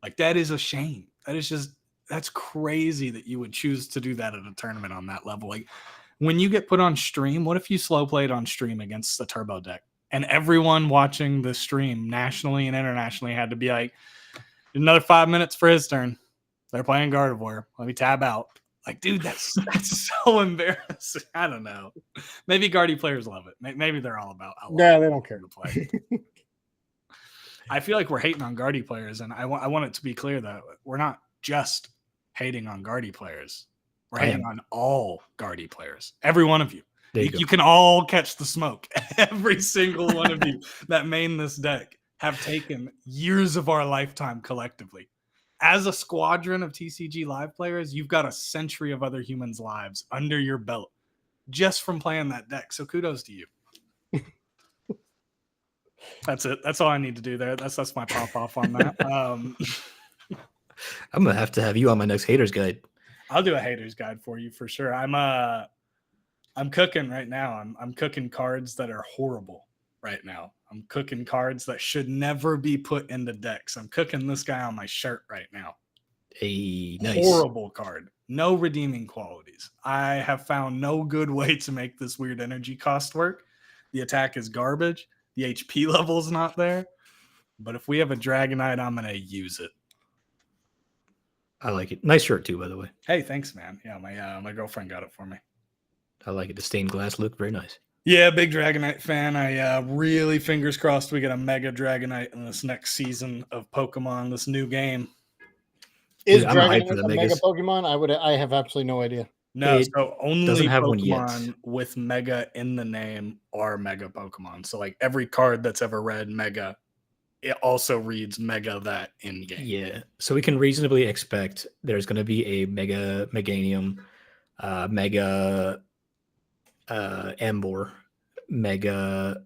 Like, that is a shame. That's crazy that you would choose to do that at a tournament on that level. Like, when you get put on stream, what if you slow played on stream against the turbo deck? And everyone watching the stream nationally and internationally had to be like, another 5 minutes for his turn. They're playing Gardevoir. Let me tab out. Like, dude, that's so embarrassing. I don't know. Maybe Guardy players love it. Maybe they're all about how No, they don't care. to play. I feel like we're hating on Guardy players, and I want it to be clear that we're not just hating on Guardy players. We're hating on all Guardy players. Every one of you. You can all catch the smoke. Every single one of you that main this deck have taken years of our lifetime collectively. As a squadron of TCG live players, you've got a century of other humans' lives under your belt just from playing that deck. So kudos to you. That's it. That's all I need to do there. That's my pop off on that. I'm gonna have to have you on my next haters guide. I'll do a haters guide for you for sure. I'm cooking right now. I'm cooking cards that are horrible right now. I'm cooking cards that should never be put into decks. I'm cooking this guy on my shirt right now. A nice. Horrible card. No redeeming qualities. I have found no good way to make this weird energy cost work. The attack is garbage. The HP level is not there. But if we have a Dragonite, I'm going to use it. I like it. Nice shirt too, by the way. Hey, thanks, man. Yeah, my girlfriend got it for me. I like it. The stained glass look, very nice. Yeah, big Dragonite fan. I really fingers crossed we get a Mega Dragonite in this next season of Pokemon, this new game. Is Dude, I'm hyped Dragonite for the a Mega Megas. Pokemon? I have absolutely no idea. No, It so only doesn't have one yet. Pokemon with Mega in the name are Mega Pokemon. So like every card that's ever read Mega, it also reads Mega that in game. Yeah. So we can reasonably expect there's going to be a Mega Meganium, Mega Ambor, Mega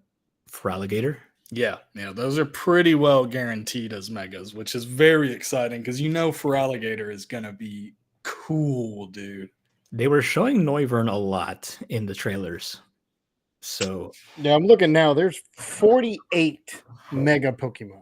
Feraligatr. Yeah, those are pretty well guaranteed as Megas, which is very exciting because Feraligatr is gonna be cool, dude. They were showing Noivern a lot in the trailers. So yeah, I'm looking now. There's 48 Mega Pokemon.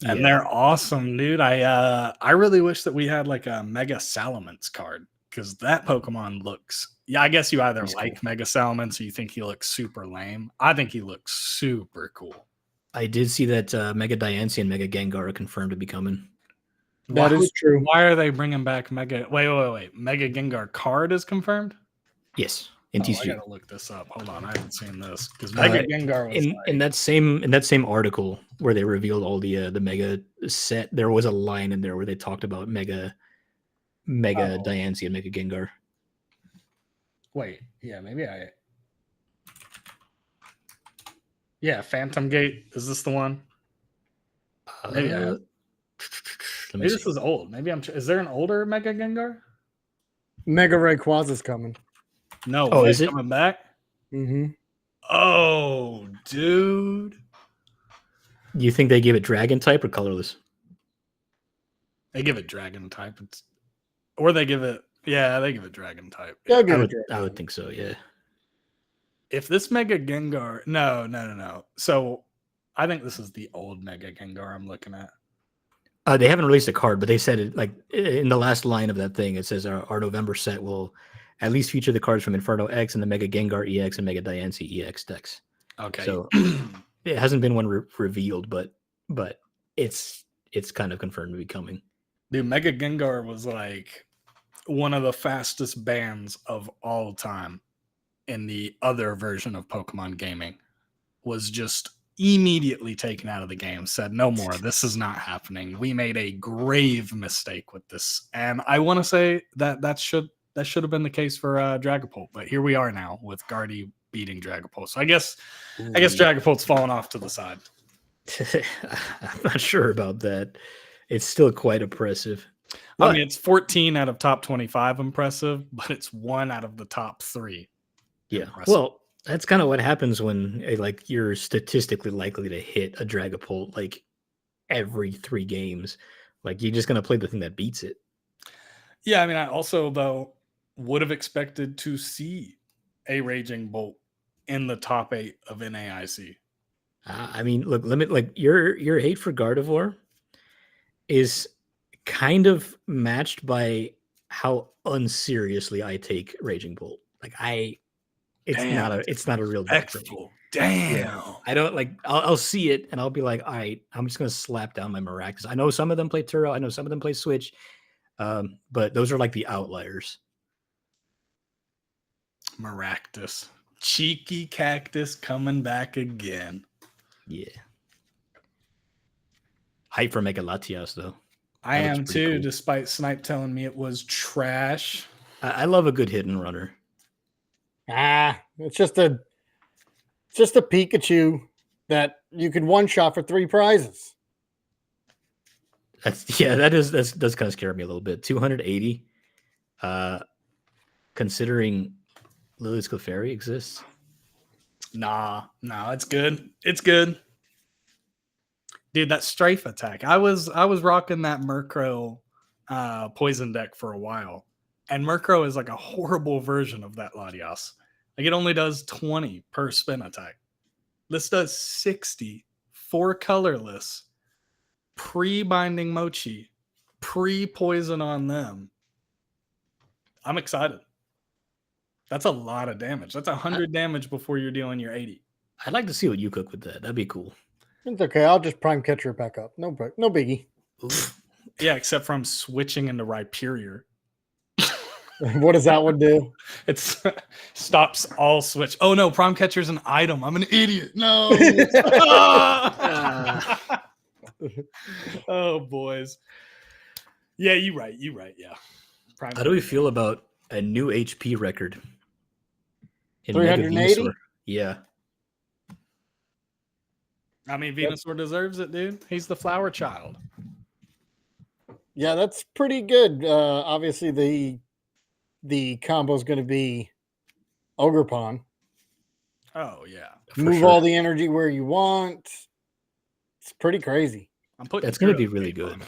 And they're awesome, dude. I really wish that we had like a Mega Salamence card because that Pokemon looks. Yeah, I guess you either like Mega Salamence or you think he looks super lame. I think he looks super cool. I did see that Mega Diancie and Mega Gengar are confirmed to be coming. That is true. Why are they bringing back Mega? Wait. Mega Gengar card is confirmed? Yes, in TCG. I gotta look this up. Hold on, I haven't seen this because Mega Gengar was in that same article where they revealed all the Mega set. There was a line in there where they talked about Mega Diancie and Mega Gengar. Wait, yeah, maybe I. Yeah, Phantom Gate. Is this the one? Maybe I have. Maybe this is old. Maybe I'm. Is there an older Mega Gengar? Mega Rayquaza's coming. No. Oh, is it coming back? Mm-hmm. Oh, dude. You think they give it Dragon type or colorless? They give it Dragon type. Or they give it. Yeah, they give it Dragon type. They'll give I would think so. Yeah. If this Mega Gengar, no. So I think this is the old Mega Gengar I'm looking at. They haven't released a card, but they said it like in the last line of that thing. It says our November set will at least feature the cards from Inferno X and the Mega Gengar EX and Mega Diancie EX decks. Okay. So it hasn't been one revealed, but it's kind of confirmed to be coming. Dude, Mega Gengar was like one of the fastest bands of all time in the other version of Pokemon gaming. Was just immediately taken out of the game, said no more. This is not happening. We made a grave mistake with this. And I want to say that should have been the case for Dragapult, but here we are now with Guardy beating Dragapult. So I guess Dragapult's fallen off to the side. I'm not sure about that. It's still quite impressive. I mean, it's 14 out of top 25 impressive, but it's 1 out of the top 3. Yeah. Impressive. Well, that's kind of what happens when like you're statistically likely to hit a Dragapult like every 3 games. Like you're just gonna play the thing that beats it. Yeah, I mean, I also though would have expected to see a Raging Bolt in the top 8 of NAIC. I mean, look, your hate for Gardevoir is kind of matched by how unseriously I take Raging Bolt. Like it's not a real deck for me. Damn. Yeah. I don't like I'll see it and I'll be like, all right, I'm just gonna slap down my Maractus. I know some of them play Turo, I know some of them play Switch. But those are like the outliers. Maractus. Cheeky Cactus coming back again. Yeah. Hype for Mega Latias though. I am too, cool. Despite Snipe telling me it was trash. I love a good hit and runner. It's just a Pikachu that you can one shot for 3 prizes. That's kind of scare me a little bit. 280. Considering Lily's Clefairy exists. Nah, it's good. It's good. Dude, that strafe attack. I was rocking that Murkrow poison deck for a while. And Murkrow is like a horrible version of that Latias. Like it only does 20 per spin attack. This does 60 for colorless, pre-binding Mochi, pre-poison on them. I'm excited. That's a lot of damage. That's 100 damage before you're dealing your 80. I'd like to see what you cook with that. That'd be cool. It's okay. I'll just prime catcher it back up. No biggie. Yeah, except for I'm switching into Rhyperior. What does that one do? It stops all switch. Oh no, prime catcher's an item. I'm an idiot. No. Oh boys. Yeah, you right. Yeah. Prime How do we feel about a new HP record? 380? Yeah. I mean, Venusaur deserves it, dude. He's the flower child. Yeah, that's pretty good. Obviously, the combo is going to be Ogerpon. Oh, yeah. Move all the energy where you want. It's pretty crazy. That's going to be really good.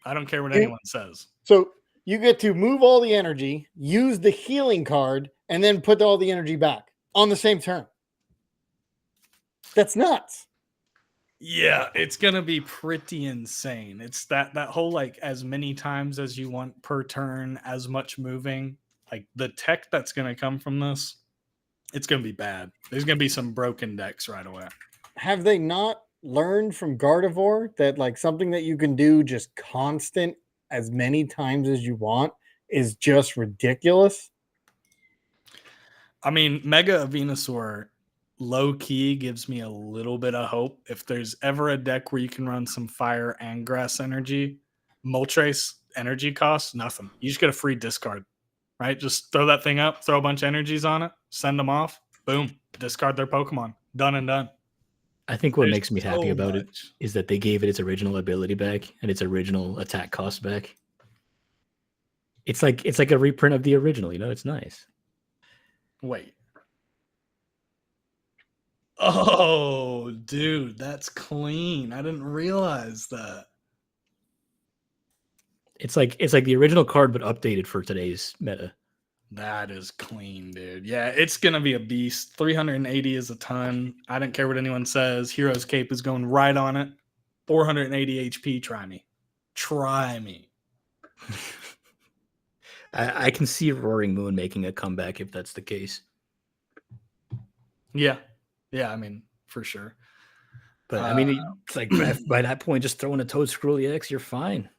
I don't care what anyone says. So you get to move all the energy, use the healing card, and then put all the energy back on the same turn. That's nuts. Yeah, it's gonna be pretty insane. It's that whole like as many times as you want per turn, as much moving. Like the tech that's gonna come from this, it's gonna be bad. There's gonna be some broken decks right away. Have they not learned from Gardevoir that like something that you can do just constant as many times as you want is just ridiculous? I mean, Mega Venusaur low key gives me a little bit of hope. If there's ever a deck where you can run some fire and grass energy, Moltres energy costs nothing. You just get a free discard, right? Just throw that thing up, throw a bunch of energies on it, send them off, boom, discard their Pokemon. Done and done. I think what makes me happy about it is that they gave it its original ability back and its original attack cost back. It's like a reprint of the original, you know, it's nice. Wait. Oh, dude, that's clean. I didn't realize that. It's like the original card, but updated for today's meta. That is clean, dude. Yeah, it's gonna be a beast. 380 is a ton. I don't care what anyone says. Hero's Cape is going right on it. 480 HP. Try me. I can see Roaring Moon making a comeback if that's the case. Yeah, I mean, for sure. But I mean, it's like by that point, just throwing a Toedscruel EX, you're fine.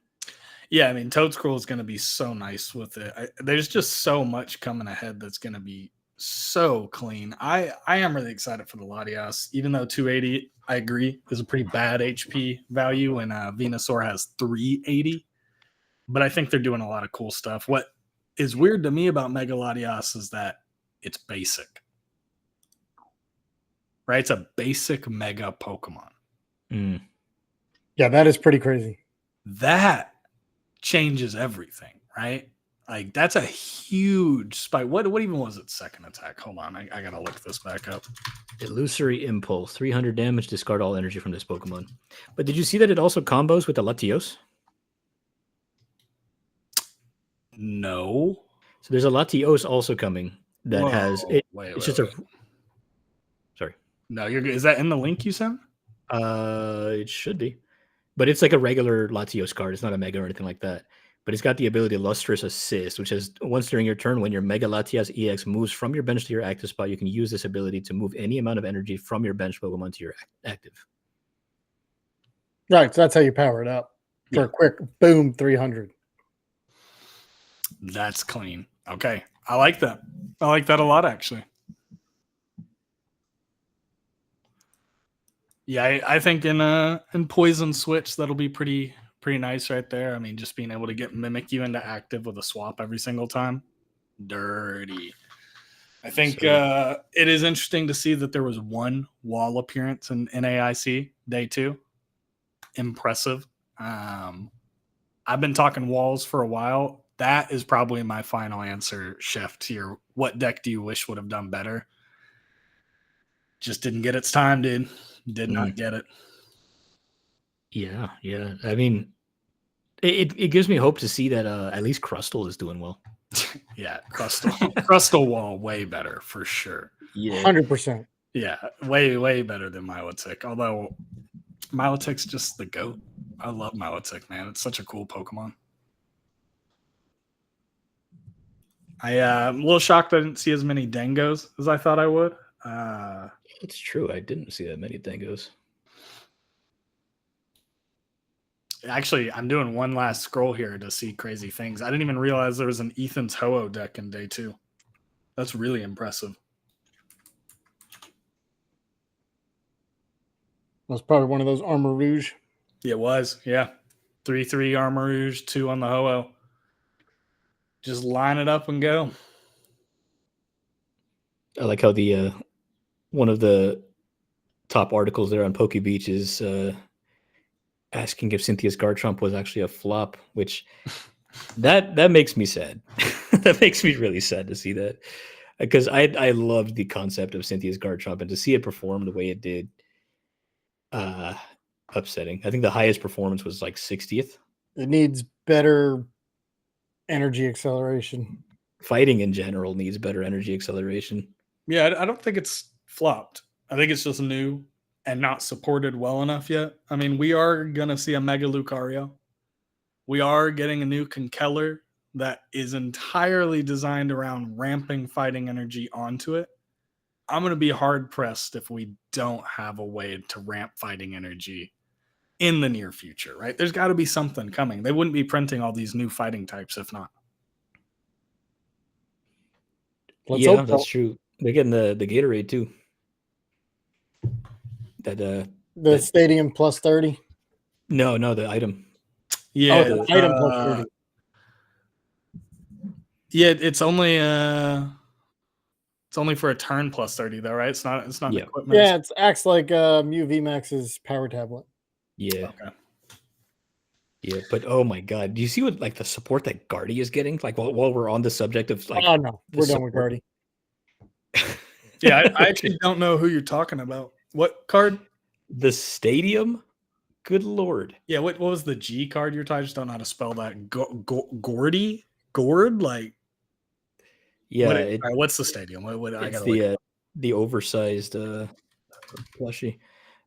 Yeah, I mean, Toedscruel is going to be so nice with it. There's just so much coming ahead that's going to be so clean. I am really excited for the Latias, even though 280, I agree, is a pretty bad HP value, and Venusaur has 380. But I think they're doing a lot of cool stuff. What is weird to me about Mega Latias is that it's basic. Right? It's a basic Mega Pokemon. Mm. Yeah, that is pretty crazy. That changes everything, right? Like, that's a huge spike. What even was its second attack? Hold on, I gotta look this back up. Illusory Impulse, 300 damage, discard all energy from this Pokemon. But did you see that it also combos with the Latios? No. So there's a Latios also coming that has it. It's just a. Sorry. No, you're good. Is that in the link you sent? It should be, but it's like a regular Latios card. It's not a Mega or anything like that. But it's got the ability Lustrous Assist, which is once during your turn, when your Mega Latias EX moves from your bench to your active spot, you can use this ability to move any amount of energy from your bench Pokemon to your active. Right, so that's how you power it up for a quick boom 300. That's clean. Okay, I like that. I like that a lot, actually. Yeah, I think in Poison Switch that'll be pretty nice right there. I mean, just being able to get Mimikyu into active with a swap every single time, dirty. I think it is interesting to see that there was one wall appearance in NAIC day 2. Impressive. I've been talking walls for a while. That is probably my final answer, Chef, to your what deck do you wish would have done better? Just didn't get its time, dude. Did not get it. Yeah. I mean, it gives me hope to see that at least Crustle is doing well. Yeah, Crustle Wall way better for sure. Yeah, 100%. Yeah, way better than Milotic. Although Milotic's just the GOAT. I love Milotic, man. It's such a cool Pokemon. I'm a little shocked I didn't see as many Dangos as I thought I would. It's true. I didn't see that many Dangos. Actually, I'm doing one last scroll here to see crazy things. I didn't even realize there was an Ethan's Ho-Oh deck in day 2. That's really impressive. That's probably one of those Armor Rouge. It was, yeah. 3/3 Armor Rouge, 2 on the Ho-Oh. Just line it up and go. I like how the one of the top articles there on Poke Beach is asking if Cynthia's Garchomp was actually a flop, which that makes me sad. That makes me really sad to see that, because I loved the concept of Cynthia's Garchomp, and to see it perform the way it did, upsetting. I think the highest performance was like 60th. It needs better energy acceleration. Fighting in general needs better energy acceleration. Yeah, I don't think it's flopped. I think it's just new and not supported well enough yet. I mean, we are going to see a Mega Lucario. We are getting a new Conkeller that is entirely designed around ramping fighting energy onto it. I'm going to be hard-pressed if we don't have a way to ramp fighting energy in the near future, right? There's got to be something coming. They wouldn't be printing all these new fighting types if not. Yeah, that's true. They're getting the Gatorade too. The Stadium plus 30? No, the item. Yeah, the item plus 30. Yeah, it's only for a turn plus 30 though, right? It's not equipment. Yeah, it acts like Mew VMAX's power tablet. Yeah. Okay. Yeah, but oh my god, do you see what like the support that Guardy is getting? Like while we're on the subject of like, oh no, we're done with Guardy. Yeah, I actually don't know who you're talking about. What card? The Stadium? Good lord. Yeah, what was the G card you're talking? I just don't know how to spell that. Gordy? Gord? Like, yeah. what's the Stadium? What I it's gotta the oversized plushie.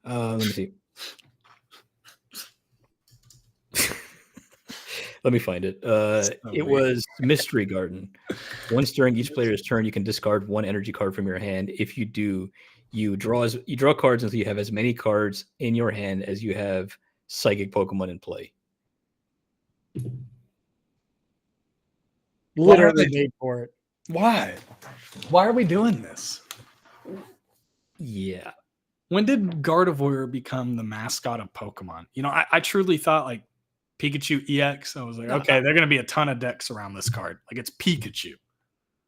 Let me see. Let me find it. It was Mystery Garden. Once during each player's turn, you can discard one energy card from your hand. If you do, you draw cards until you have as many cards in your hand as you have psychic Pokemon in play. Literally made for it. Why? Why are we doing this? Yeah. When did Gardevoir become the mascot of Pokemon? You know, I truly thought like Pikachu EX. I was like, No, okay, there are going to be a ton of decks around this card. Like it's Pikachu.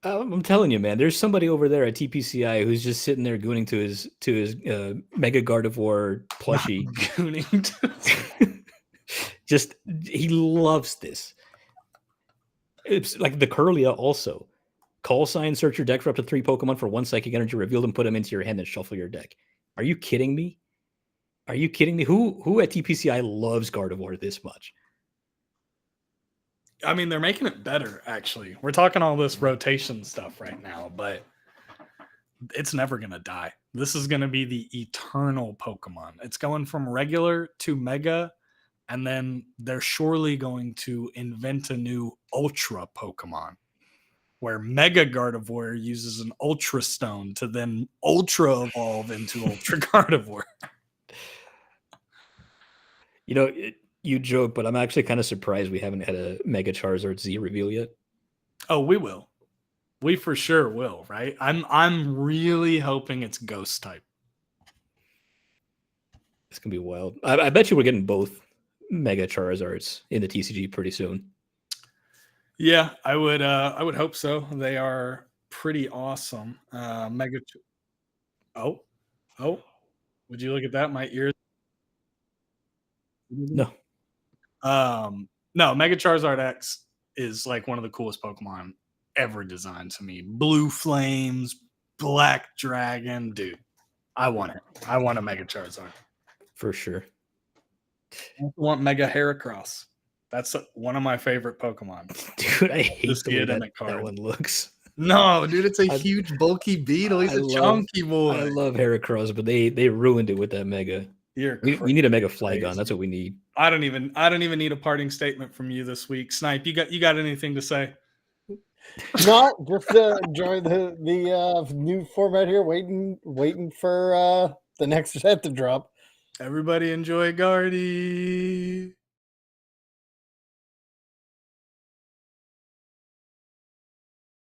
I'm telling you, man. There's somebody over there at TPCI who's just sitting there gooning to his Mega Gardevoir plushie. Gooning. Just he loves this. It's like the Curlia also. Call sign, search your deck for up to 3 Pokemon for 1 psychic energy, reveal them, put them into your hand, and shuffle your deck. Are you kidding me? Are you kidding me? Who at TPCI loves Gardevoir this much? I mean, they're making it better, actually. We're talking all this rotation stuff right now, but it's never going to die. This is going to be the eternal Pokemon. It's going from regular to mega, and then they're surely going to invent a new ultra Pokemon where Mega Gardevoir uses an Ultra Stone to then Ultra evolve into Ultra Gardevoir. You know, you joke, but I'm actually kind of surprised we haven't had a Mega Charizard Z reveal yet. Oh, we will. We for sure will, right? I'm really hoping it's Ghost type. It's gonna be wild. I bet you we're getting both Mega Charizards in the TCG pretty soon. Yeah, I would hope so. They are pretty awesome. Mega. Oh, would you look at that? My ears. No. No, Mega Charizard X is like one of the coolest Pokemon ever designed to me. Blue Flames, Black Dragon, dude. I want it. I want a Mega Charizard. For sure. I want Mega Heracross. That's one of my favorite Pokemon. Dude, I hate the way in a that card. one looks. No, dude, it's a huge, bulky beetle. He's a chunky boy. I love Heracross, but they ruined it with that Mega. We need a Mega Flygon. That's what we need. I don't even need a parting statement from you this week. Snipe, you got anything to say? No, just enjoy the new format here. Waiting for the next set to drop. Everybody enjoy Guardy.